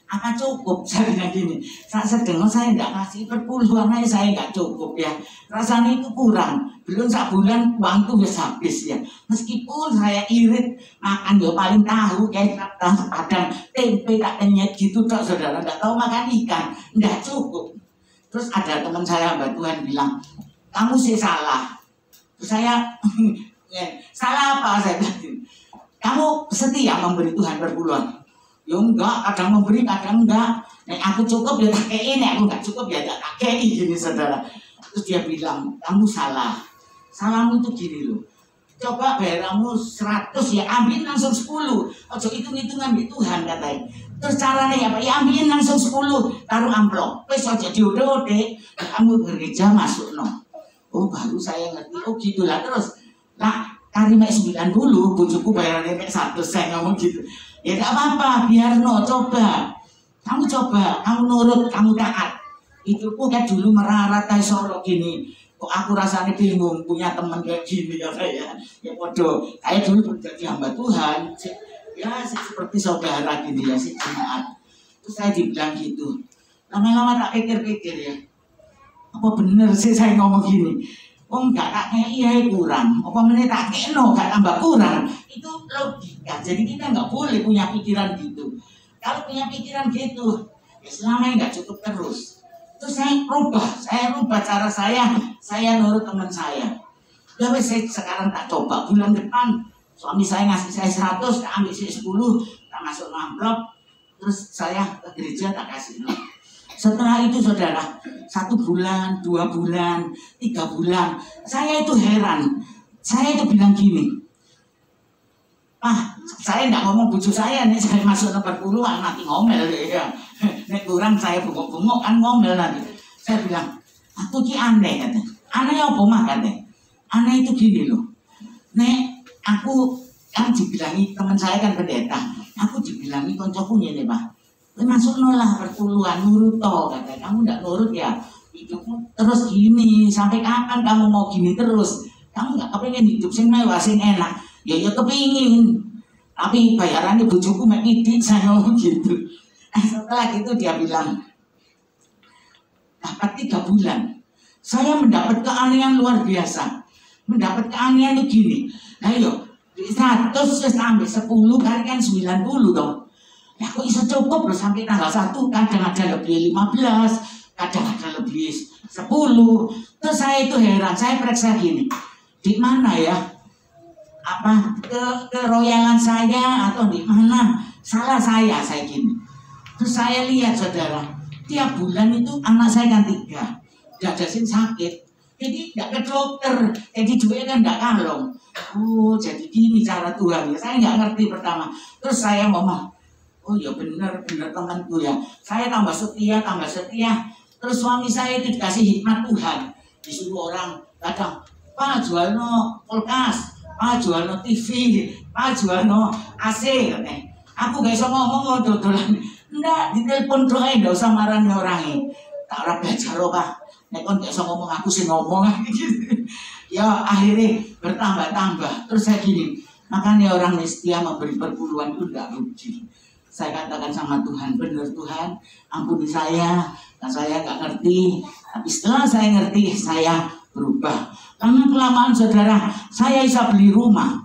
Apa cukup? Saya bilang gini, saat sedang saya nggak ngasih perpuluhan aja, saya nggak cukup ya. Rasanya itu kurang. Belum sebulan uang itu bisa habis ya. Meskipun saya irit makan ya paling tahu kayak padang tempe tak kenyet gitu tak saudara, nggak tahu makan ikan, nggak cukup. Terus ada teman saya Mbak Tuhan bilang, kamu sih salah. Terus saya salah apa? Saya bilang, kamu setia memberi Tuhan perpuluhan? Ya enggak, kadang memberi, kadang enggak. Aku cukup ya tak kei, aku enggak cukup ya tak kei gini saudara. Terus dia bilang, kamu salah. Salahmu tuh gini loh. Coba bayarmu 100 ya ambil langsung 10. Ojo hitung-hitungan di Tuhan katanya. Terus caranya apa? Ya ambil langsung 10, taruh amplop. Wes aja diode-ode, kamu gereja masuk no. Oh baru saya ngerti, oh gitulah. Terus lah kari mek 90, bujuku bayarannya mek 100, saya ngomong gitu. Ya gak apa-apa, biar no, coba. Kamu coba, kamu nurut, kamu taat. Hidupku kayak dulu merarat kayak sorok gini. Kok aku rasanya bingung punya teman kayak gini ya saya. Ya bodoh, saya dulu menjadi hamba Tuhan. Ya seperti saudara gini ya, si jemaat. Terus saya dibilang gitu. Lama-lama tak pikir-pikir ya. Apa bener sih saya ngomong gini? Oh enggak, tak kayak kurang. Apa menit tak kayak no, gak tambah kurang. Itu logika. Jadi kita nggak boleh punya pikiran gitu. Kalau punya pikiran gitu, ya selama ini nggak cukup terus. Terus saya rubah cara saya nurut teman saya. Ya wes saya sekarang tak coba bulan depan. Suami saya ngasih saya 100, tak ambil 10, tak masuk amplop. Terus saya ke gereja tak kasih. Setelah itu saudara, 1 bulan, 2 bulan, 3 bulan, saya itu heran. Saya itu bilang gini, saya nggak ngomong bujuk saya nih, saya masuk nomor puluhan nanti ngomel ya. Nek kurang saya bengok-bengok kan ngomel nanti. Saya bilang, aku ki aneh katanya. Aneh apa mah katanya? Aneh itu gini loh. Nek aku kan dibilangi teman saya kan pendeta. Aku dibilangi koncoku nih Pak. Masuk nolah perpuluhan nurut toh katanya. Kamu nggak nurut ya, hidupmu terus gini sampai kapan kamu mau gini terus? Kamu nggak kepengen hidup sing mewah sing enak? Ya kepingin. Tapi bayarannya bojoku mek idik saya gitu. Setelah itu dia bilang, dapat 3 bulan. Saya mendapat keanehan luar biasa. Mendapat keanehan itu gini. Ayo, 100 sampai 10 kali kan 90 dong. Ya kok bisa cukup loh sampai tanggal 1, kadang ada lebih 15, kadang ada lebih 10. Terus saya itu heran, saya periksa gini. Di mana ya? Apa keroyalan saya atau di mana? Salah saya gini. Terus saya lihat saudara, tiap bulan itu anak saya kan 3. Gak ada yang sakit. Jadi gak ke dokter. Jadi duitnya kan gak kalong. Oh jadi gini cara Tuhan ya. Saya gak ngerti pertama. Terus saya ngomong, oh ya benar temanku ya. Saya tambah setia. Terus suami saya itu dikasih hikmat Tuhan. Disuruh orang kadang, Pak jualno kulkas, Pak jualno TV, Pak jualno AC. Aku gak bisa ngomong dodolan. Enggak, ditelepon doain, enggak usah marahnya orangnya. Tak ora belajar Pak. Nek kon gak bisa ngomong, aku sih ngomong gitu. Ya akhirnya bertambah. Terus saya gini, makanya orang setia memberi perpuluhan itu enggak rugi. Saya katakan sama Tuhan, benar Tuhan, ampuni saya, saya gak ngerti. Tapi setelah saya ngerti, saya berubah. Karena kelamaan saudara, saya bisa beli rumah.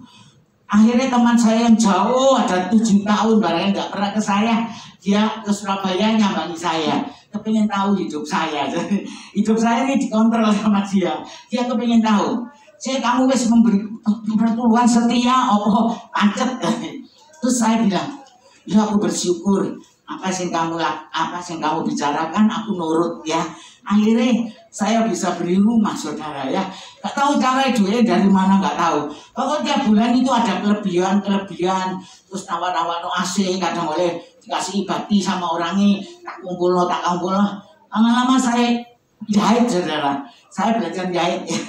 Akhirnya teman saya yang jauh, ada 7 tahun, barangnya gak pernah ke saya. Dia ke Surabaya nyambangi saya. Kepengen tahu hidup saya. Hidup saya ini dikontrol sama dia. Dia kepengen tahu. Saya kamu wis memberi perpuluhan setia, pancet. Terus saya bilang, ya aku bersyukur. Apa yang kamu bicarakan, aku nurut ya. Akhirnya saya bisa beli rumah saudara ya. Gak tahu cara duitnya dari mana gak tahu. Pokoknya tiap bulan itu ada kelebihan. Terus nawar-nawar AC kadang boleh dikasih ibadi sama orangnya. Tak kumpul. Lama-lama saya jahit saudara. Saya belajar jahit ya.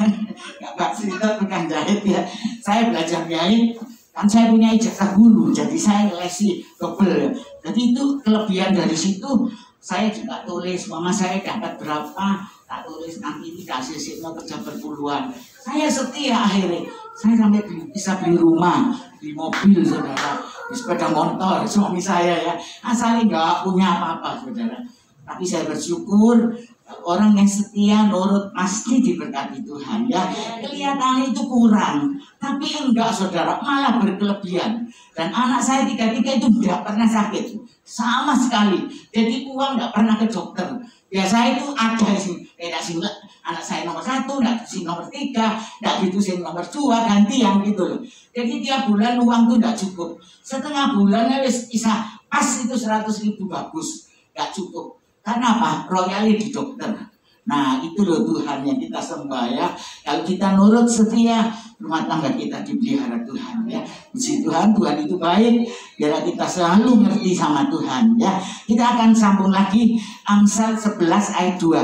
Gak cerita bukan jahit ya. Saya belajar jahit. Kan saya punya ijazah guru, jadi saya lesi double. Jadi itu kelebihan dari situ. Saya juga tulis, mama saya dapat berapa, tak tulis nanti dikasih siswa kerja perpuluhan. Saya setia akhirnya. Saya sampai bisa beli rumah, beli mobil saudara, di sepeda motor suami saya ya. Asalnya nggak punya apa-apa saudara. Tapi saya bersyukur. Orang yang setia, nurut pasti diberkati Tuhan ya. Kelihatannya itu kurang, tapi enggak saudara, malah berkelebihan. Dan anak saya 3 itu enggak pernah sakit sama sekali. Jadi uang enggak pernah ke dokter. Biasa itu ada sih, anak saya nomor 1, enggak sih nomor 3, enggak gitu sih nomor 2, gantian gitu loh. Jadi tiap bulan uang itu enggak cukup. Setengah bulannya bisa pas itu 100.000 bagus, enggak cukup. Karena apa? Royalnya di dokter. Nah itu loh Tuhan yang kita sembah ya. Kalau kita nurut setia, rumah tangga kita dipelihara Tuhan ya. Puji Tuhan, Tuhan itu baik. Biar kita selalu ngerti sama Tuhan ya. Kita akan sambung lagi Amsal 11 ayat 2.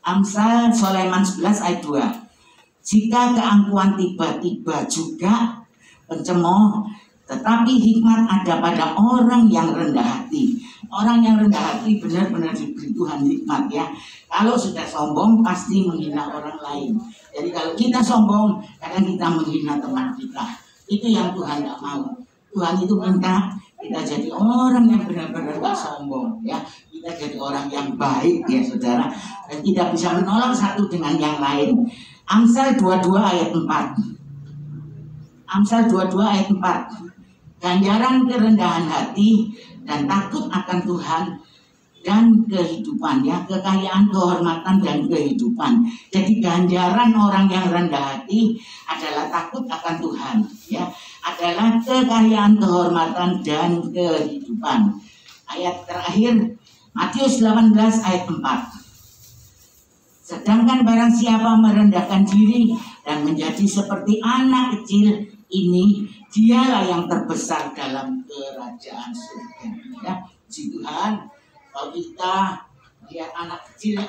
Amsal Sulaiman 11 ayat 2. Jika keangkuhan tiba-tiba juga pencemooh, tetapi hikmat ada pada orang yang rendah hati. Orang yang rendah hati benar-benar diberi Tuhan hikmat ya. Kalau sudah sombong pasti menghina orang lain. Jadi kalau kita sombong, kadang kita menghina teman kita. Itu yang Tuhan tidak mau. Tuhan itu minta kita jadi orang yang benar-benar gak sombong ya. Kita jadi orang yang baik ya saudara. Dan tidak bisa menolak satu dengan yang lain. Amsal 22 ayat 4. Amsal 22 ayat 4. Ganjaran kerendahan hati dan takut akan Tuhan dan kehidupan ya, kekayaan, kehormatan dan kehidupan. Jadi ganjaran orang yang rendah hati adalah takut akan Tuhan ya, adalah kekayaan, kehormatan dan kehidupan. Ayat terakhir Matius 18 ayat 4. Sedangkan barang siapa merendahkan diri dan menjadi seperti anak kecil ini, dialah yang terbesar dalam kerajaan surga. Ya, puji Tuhan. Kalau kita lihat anak kecil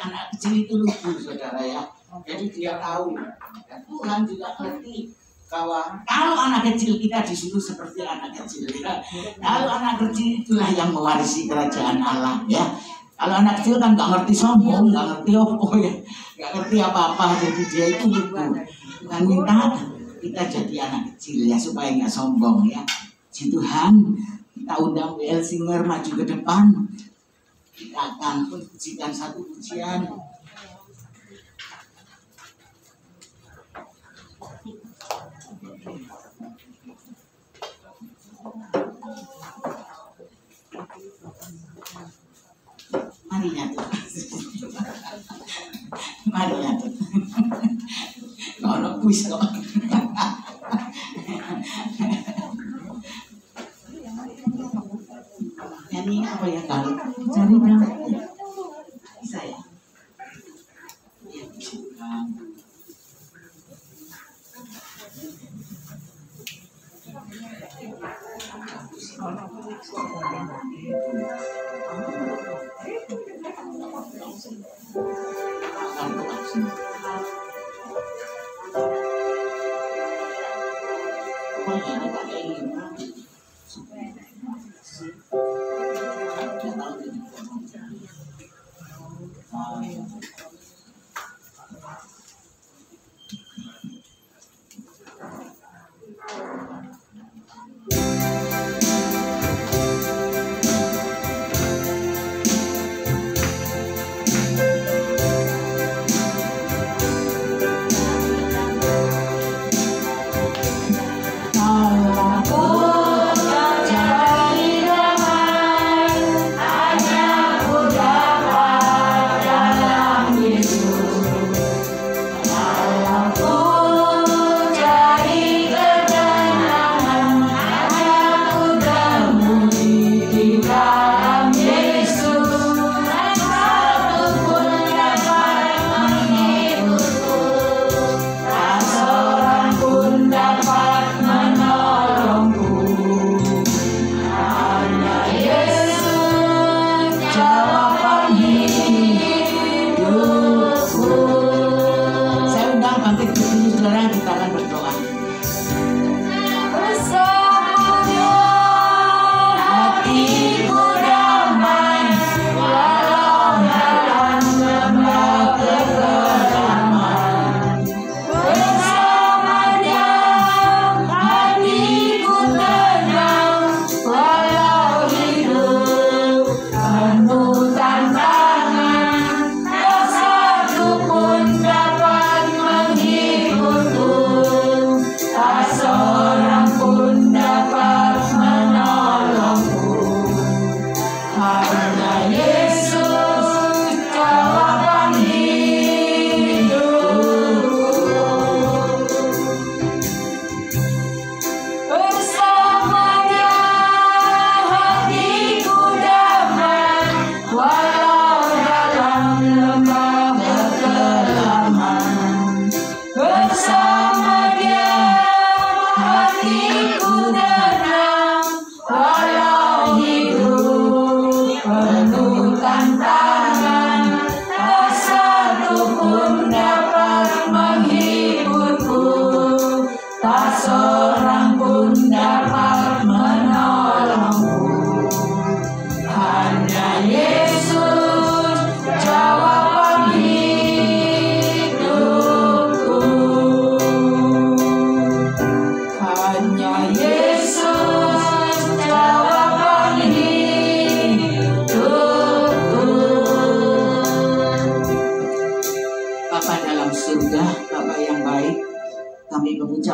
itu lugu saudara ya. Jadi dia tahu. Dan Tuhan juga ngerti bahwa kalau anak kecil kita disuruh seperti anak kecil ya. Kalau anak kecil itulah yang mewarisi kerajaan Allah ya. Kalau anak kecil kan nggak ngerti sombong, nggak ngerti apa ya, nggak ngerti apa-apa. Jadi dia itu lugu. Tuhan minta kita jadi anak kecil ya, supaya nggak sombong ya. Puji Tuhan, kita undang WL Singer maju ke depan. Kita akan pujikan satu pujian. Mari nyatu. Mari nyatu. Kalau kuis kok. Nyanyi apa ya kalau cari dong. Bisa ya. Ya bisa.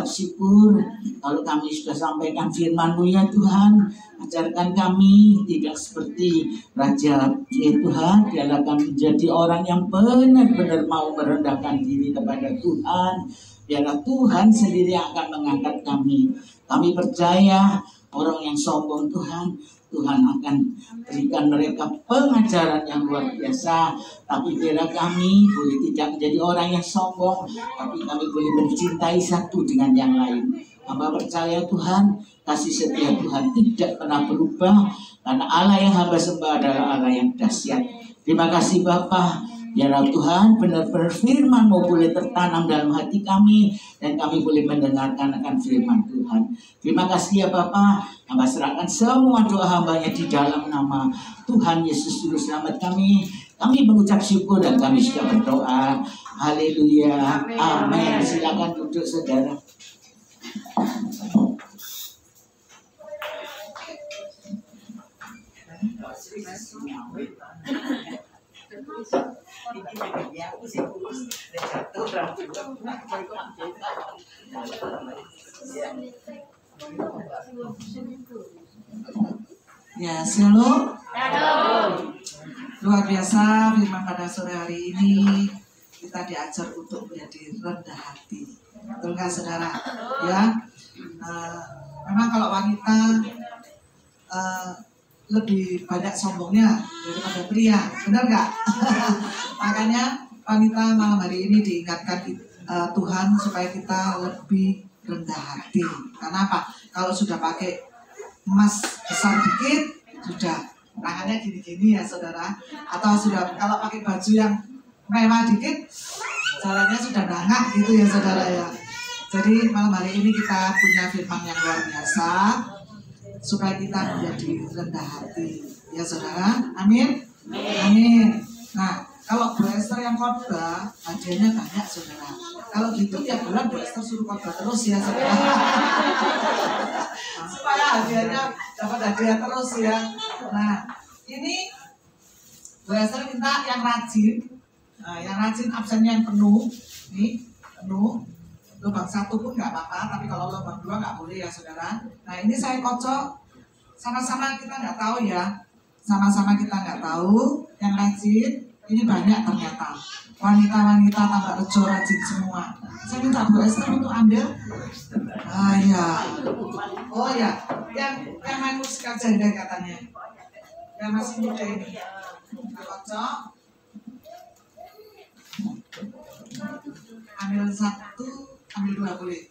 Syukur kalau kami sudah sampaikan firman-Mu ya Tuhan. Ajarkan kami tidak seperti Raja ya Tuhan. Biarlah kami menjadi orang yang benar-benar mau merendahkan diri kepada Tuhan. Biarlah Tuhan sendiri yang akan mengangkat kami. Kami percaya orang yang sombong Tuhan akan berikan mereka pengajaran yang luar biasa. Tapi biarlah kami boleh tidak menjadi orang yang sombong, tapi kami boleh mencintai satu dengan yang lain. Hamba percaya Tuhan, kasih setia Tuhan tidak pernah berubah, karena Allah yang hamba sembah adalah Allah yang dahsyat. Terima kasih Bapa. Biarlah Tuhan benar-benar firman-Mu boleh tertanam dalam hati kami, dan kami boleh mendengarkan akan firman Tuhan. Terima kasih ya Bapa. Hamba serahkan semua doa hambanya di dalam nama Tuhan Yesus Juru Selamat kami. Kami mengucap syukur dan kami sudah berdoa. Haleluya. Amin. Silakan duduk saudara. Ya, shalom. Luar biasa firman pada sore hari ini kita diajar untuk menjadi rendah hati. Betul nggak saudara? Ya, memang kalau wanita lebih banyak sombongnya daripada pria, benar nggak? Makanya wanita malam hari ini diingatkan Tuhan supaya kita lebih rendah hati. Karena apa? Kalau sudah pakai emas besar dikit, sudah tangannya gini-gini ya saudara. Atau sudah kalau pakai baju yang mewah dikit, jalannya sudah dangak gitu ya saudara ya. Jadi malam hari ini kita punya firman yang luar biasa supaya kita menjadi rendah hati ya saudara. Amin. Amin. Nah, kalau Bu Esther yang khotbah, hadiahnya banyak saudara. Kalau gitu tiap bulan Bu Esther suruh khotbah terus ya saudara. Supaya hadiahnya dapat hadiah terus ya. Nah, ini Bu Esther minta yang rajin. Nah, yang rajin absennya yang penuh. Nih, penuh. Lubang 1 pun nggak apa-apa, tapi kalau lubang 2 nggak boleh ya saudara. Nah, ini saya kocok. Sama-sama kita nggak tahu ya. Sama-sama kita nggak tahu. Yang rajin, ini banyak ternyata. Wanita-wanita tambah rejo rajin semua. Saya minta Bu Esther untuk ambil. Ah ya. Oh ya, yang main musik aja deh katanya. Yang masih muda ini. Kocok. Ambil 1, ambil 2 boleh.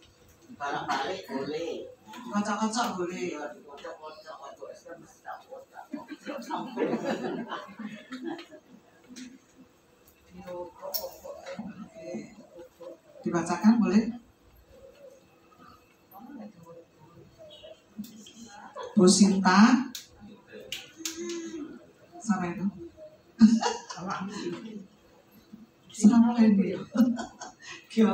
Balik boleh. Kocok-kocok boleh. Kocok-kocok waktu Esther mesti tak kocok. Dibacakan boleh? Bu Sinta sama itu sama ini Gyo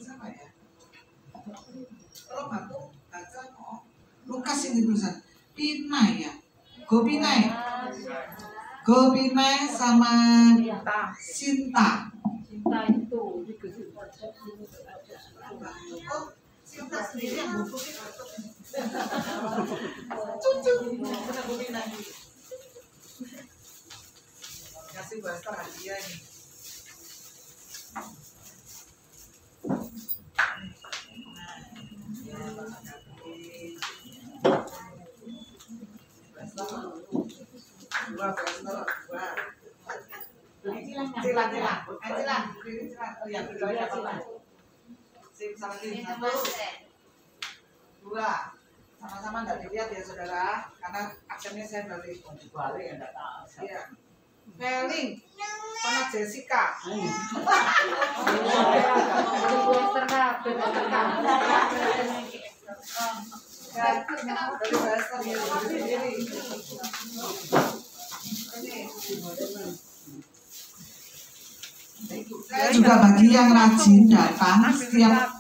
sama ya kalau batuk baca kok Lukas ini tulisan Pinai ya Gopinai sama Sinta. Cinta itu Oh, Sinta sendiri yang buku cucu kita Gopinai. Kasih Bu Esther hadiah ini. Dua, sama-sama nggak dilihat ya saudara, karena aksennya saya balik. Balik ya nggak tahu. Iya. Feeling sama Jessica. Dari bahasa sendiri. Juga bagi yang rajin datang setiap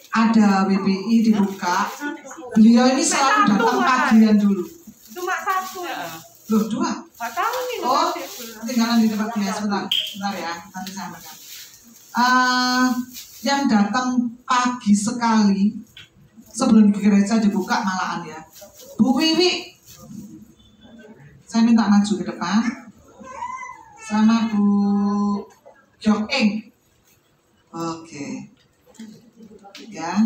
ada WPI dibuka, beliau ini selalu datang pagian dulu. cuma 1. Loh 2? Nggak tahu nih. Oh, tinggalan di tempat dia sebentar ya, nanti saya makan. Yang datang pagi sekali sebelum gereja dibuka malahan ya, Bu Wiwi. Saya minta maju ke depan sama Bu Jokeng. Oke. Ya.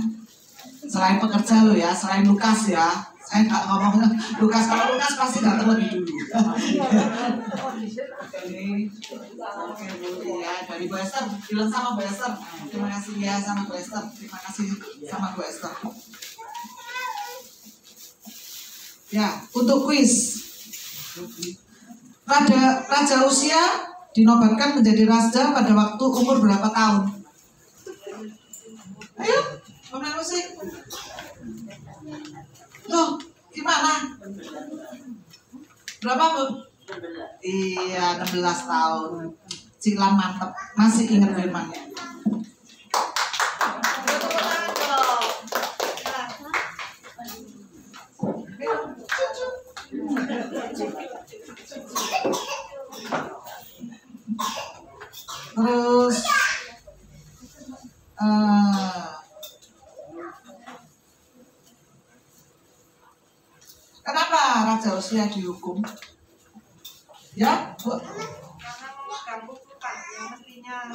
Selain pekerja lo ya, selain Lukas ya. Saya nggak ngomong Lukas, kalau Lukas pasti datang lebih dulu. Oke, Bu ya, dari Bu Esther, bilang sama Bu Esther. Terima kasih ya sama Bu Esther. Terima kasih sama Bu Esther. Ya, untuk kuis. Raja Usia dinobatkan menjadi raja pada waktu umur berapa tahun? Ayo, pemain musik. Loh, gimana? Berapa, Bu? Iya, 16 tahun. Ciklan mantep, masih ingat firmannya. Terus kenapa Raja Usia dihukum? Ya, Bu? Karena memegang kutukan yang mestinya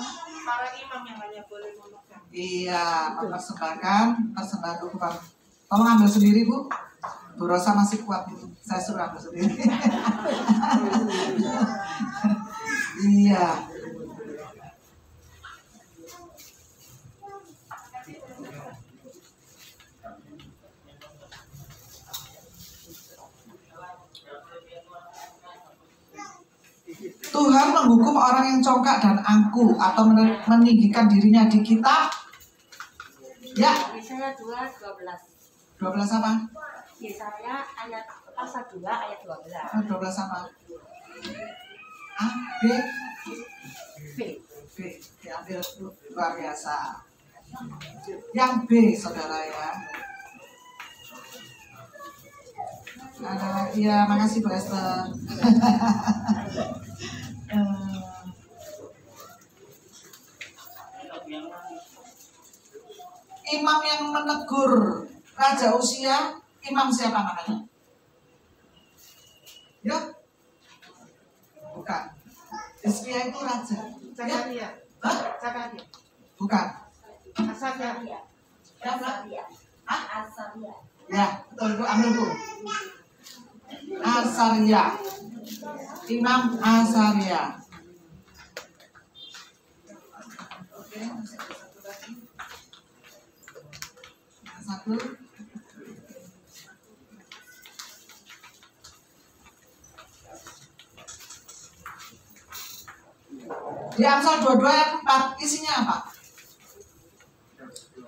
para imam yang hanya boleh memegang. Iya, mempersembahkan persembahan hukuman. Tolong ambil sendiri, Bu. Bu Rosa masih kuat itu. Saya suruh ambil sendiri. Iya. Tuhan menghukum orang yang congkak dan angkuh atau meninggikan dirinya di kitab. Ya, Yesaya 2:12. 12 apa? Yesaya ayat pasal 2 ayat 12. 12 apa? A, B, B. B. Diambil luar biasa. Yang B, saudara ya. Iya, makasih Bu Esther. Imam yang menegur Raja Usia, imam siapa namanya? Ya? Bukan. Hizkia itu raja. Zakaria. Hah? Zakaria. Bukan. Asaria. Ya, Mbak? Hah? Asaria. Ya, betul Bu, ambil Bu. Asaria. Imam Asaria. Oke, masih ada satu lagi. Satu. Di Amsal 22 ayat 4 isinya apa?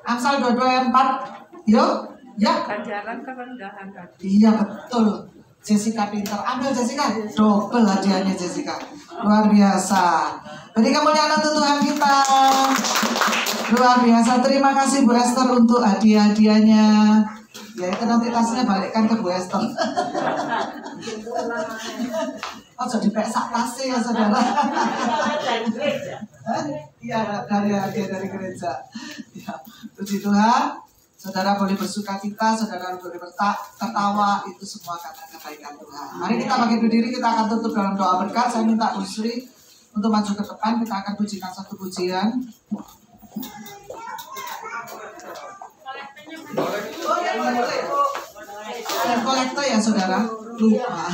Amsal 22 ayat 4. Yuk, ya. Ajaran kerendahan hati. Iya betul. Jessica pintar. Ambil Jessica. Double hadiahnya Jessica. Luar biasa. Beri kemuliaan untuk Tuhan kita. Luar biasa. Terima kasih Bu Esther untuk hadiah-hadiahnya. Ya itu nanti tasnya balikkan ke Bu Esther. Oh jadi pesak tasnya ya saudara. Iya dari hadiah dari gereja. Ya, puji Tuhan. Saudara boleh bersuka cita, saudara boleh tertawa, itu semua karena kebaikan Tuhan. Mari kita bangkit berdiri, kita akan tutup dalam doa berkat. Saya minta Bu Sri untuk maju ke depan, kita akan pujikan satu pujian. Oh ya boleh. Kolektor ya saudara, lupa.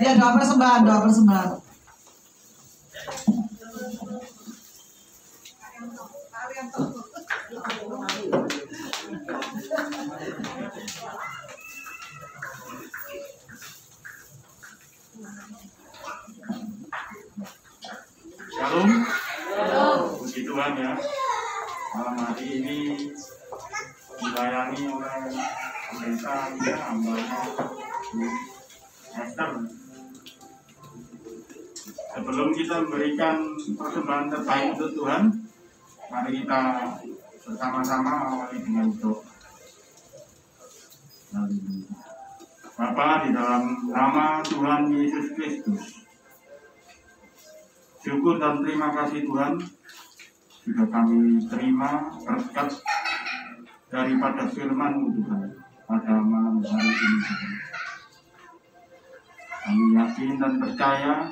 Ya doa persembahan, doa persembahan. Shalom. Puji Tuhan ya. Malam hari ini dilayani oleh pemerintah ya, hambanya Esther. Sebelum kita memberikan persembahan terbaik untuk Tuhan, mari kita bersama-sama awali dengan doa. Bapa, di dalam nama Tuhan Yesus Kristus, syukur dan terima kasih Tuhan, sudah kami terima berkat daripada firman-Mu Tuhan pada malam hari ini Tuhan. Kami yakin dan percaya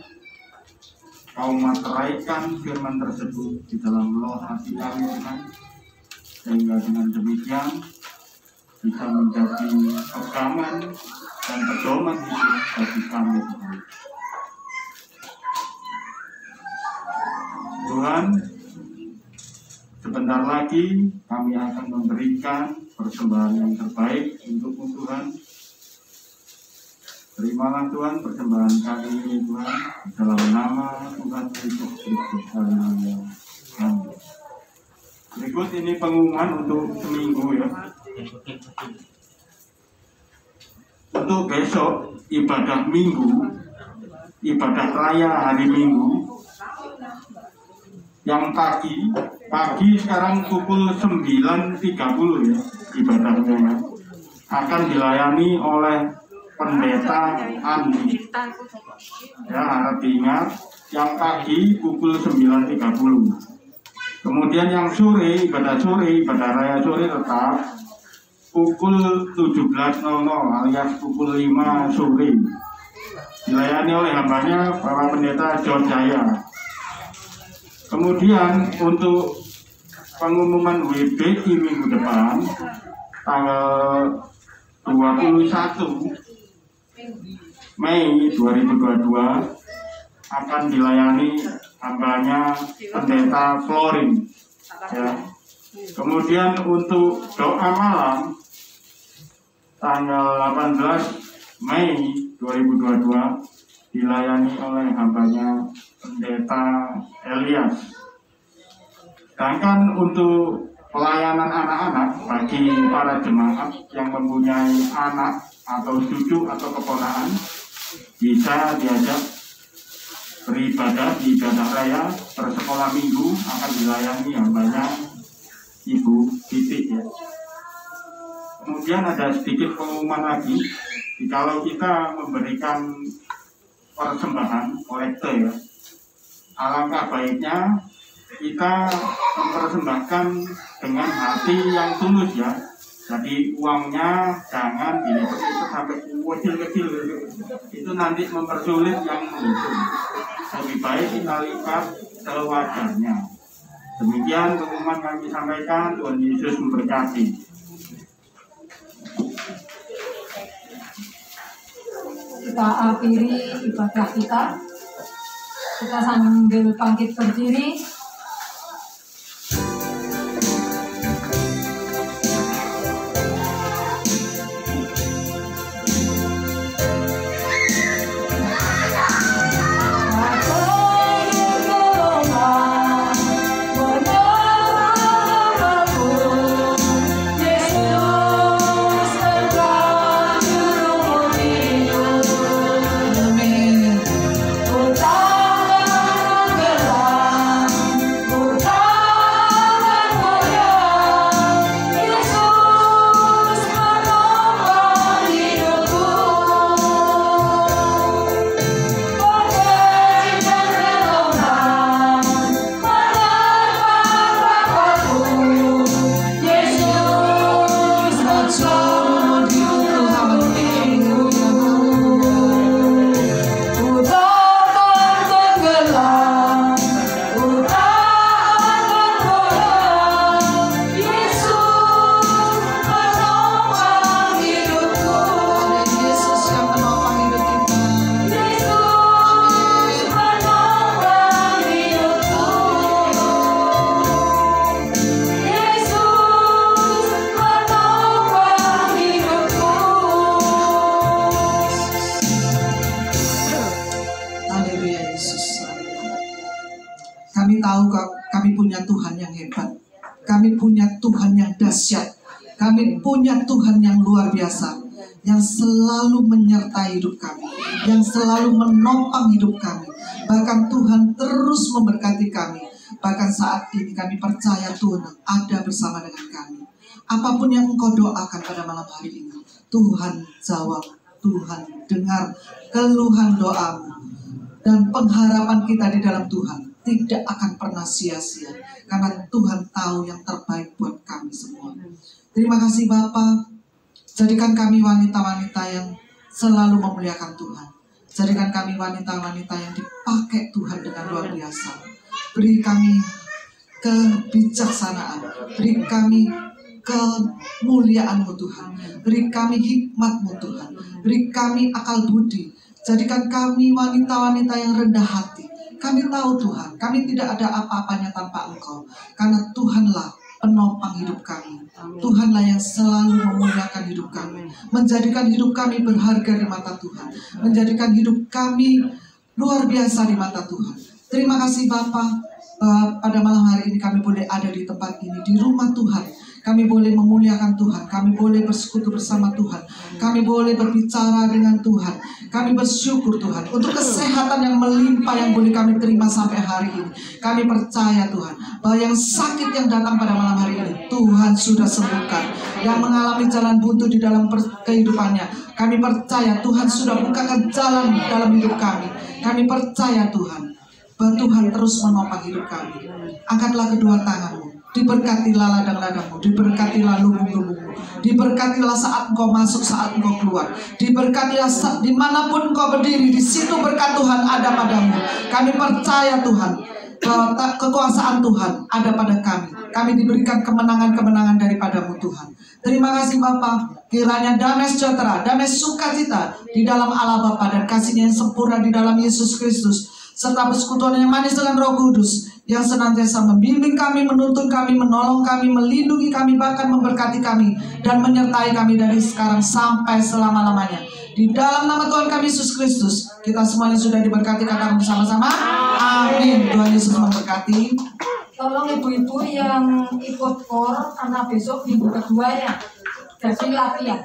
Kau materaikan firman tersebut di dalam loh hati kami Tuhan, sehingga dengan demikian bisa menjadi pegangan dan pedoman hidup bagi kami Tuhan. Tuhan, sebentar lagi kami akan memberikan persembahan yang terbaik untuk Tuhan. Terimalah Tuhan persembahan kami ini Tuhan, dalam nama Tuhan Yesus Kristus. Haleluya. Amin. Berikut ini pengumuman untuk seminggu ya. Untuk besok ibadah minggu, ibadah raya hari Minggu, yang pagi sekarang pukul 9.30 ya ibadahnya ya, akan dilayani oleh Pendeta Andi. Ya, harap diingat, yang pagi pukul 9.30. Kemudian yang sore, ibadah raya sore tetap pukul 17.00 alias pukul 5 sore. Dilayani oleh hambanya Bapak Pendeta John Jaya. Kemudian untuk pengumuman WBI minggu depan tanggal 21 Mei 2022 akan dilayani hambanya Pendeta Florin. Ya. Kemudian untuk doa malam tanggal 18 Mei 2022 dilayani oleh hambanya Pendeta Elias. Sedangkan untuk pelayanan anak-anak bagi para jemaat yang mempunyai anak atau cucu atau keponakan bisa diajak beribadah di ibadah raya bersekolah minggu akan dilayani hambanya Ibu Titik ya. Kemudian ada sedikit pengumuman lagi, kalau kita memberikan persembahan kolekte ya, alangkah baiknya kita mempersembahkan dengan hati yang tulus ya. Jadi uangnya jangan dilipat sampai kecil-kecil, itu nanti mempersulit yang menghitung. Lebih baik kita lipat sewajarnya. Demikian pengumuman kami sampaikan. Tuhan Yesus memberkati. Kita akhiri ibadah kita. Kita sambil bangkit berdiri. Kami punya Tuhan yang luar biasa, yang selalu menyertai hidup kami, yang selalu menopang hidup kami. Bahkan Tuhan terus memberkati kami. Bahkan saat ini kami percaya Tuhan ada bersama dengan kami. Apapun yang Engkau doakan pada malam hari ini, Tuhan jawab, Tuhan dengar keluhan doamu. Dan pengharapan kita di dalam Tuhan tidak akan pernah sia-sia, karena Tuhan tahu yang terbaik buat kami semua. Terima kasih Bapa. Jadikan kami wanita-wanita yang selalu memuliakan Tuhan. Jadikan kami wanita-wanita yang dipakai Tuhan dengan luar biasa. Beri kami kebijaksanaan, beri kami kemuliaan-Mu Tuhan, beri kami hikmat-Mu Tuhan, beri kami akal budi. Jadikan kami wanita-wanita yang rendah hati. Kami tahu Tuhan, kami tidak ada apa-apanya tanpa Engkau, karena Tuhanlah penopang hidup kami. Tuhanlah yang selalu memuliakan hidup kami, menjadikan hidup kami berharga di mata Tuhan, menjadikan hidup kami luar biasa di mata Tuhan. Terima kasih Bapa, pada malam hari ini kami boleh ada di tempat ini, di rumah Tuhan. Kami boleh memuliakan Tuhan, kami boleh bersekutu bersama Tuhan, kami boleh berbicara dengan Tuhan. Kami bersyukur Tuhan untuk kesehatan yang melimpah yang boleh kami terima sampai hari ini. Kami percaya Tuhan bahwa yang sakit yang datang pada malam hari ini Tuhan sudah sembuhkan. Yang mengalami jalan buntu di dalam kehidupannya, kami percaya Tuhan sudah bukakan jalan dalam hidup kami. Kami percaya Tuhan bahwa Tuhan terus menopang hidup kami. Angkatlah kedua tanganmu, diberkatilah ladang-ladangmu, diberkatilah lubung-lubungmu, diberkatilah saat engkau masuk, saat engkau keluar, diberkatilah dimanapun engkau berdiri, di situ berkat Tuhan ada padamu. Kami percaya Tuhan bahwa kekuasaan Tuhan ada pada kami. Kami diberikan kemenangan-kemenangan daripadamu Tuhan. Terima kasih Bapa. Kiranya damai sejahtera, damai sukacita di dalam Allah Bapa dan kasih-Nya yang sempurna di dalam Yesus Kristus, serta persekutuan yang manis dengan Roh Kudus yang senantiasa membimbing kami, menuntun kami, menolong kami, melindungi kami, bahkan memberkati kami dan menyertai kami dari sekarang sampai selama-lamanya. Di dalam nama Tuhan kami Yesus Kristus, kita semuanya sudah diberkati, katakan bersama-sama. Amin. Tuhan Yesus memberkati. Tolong ibu-ibu yang ikut KOR karena besok minggu kedua ya, jadi latihan.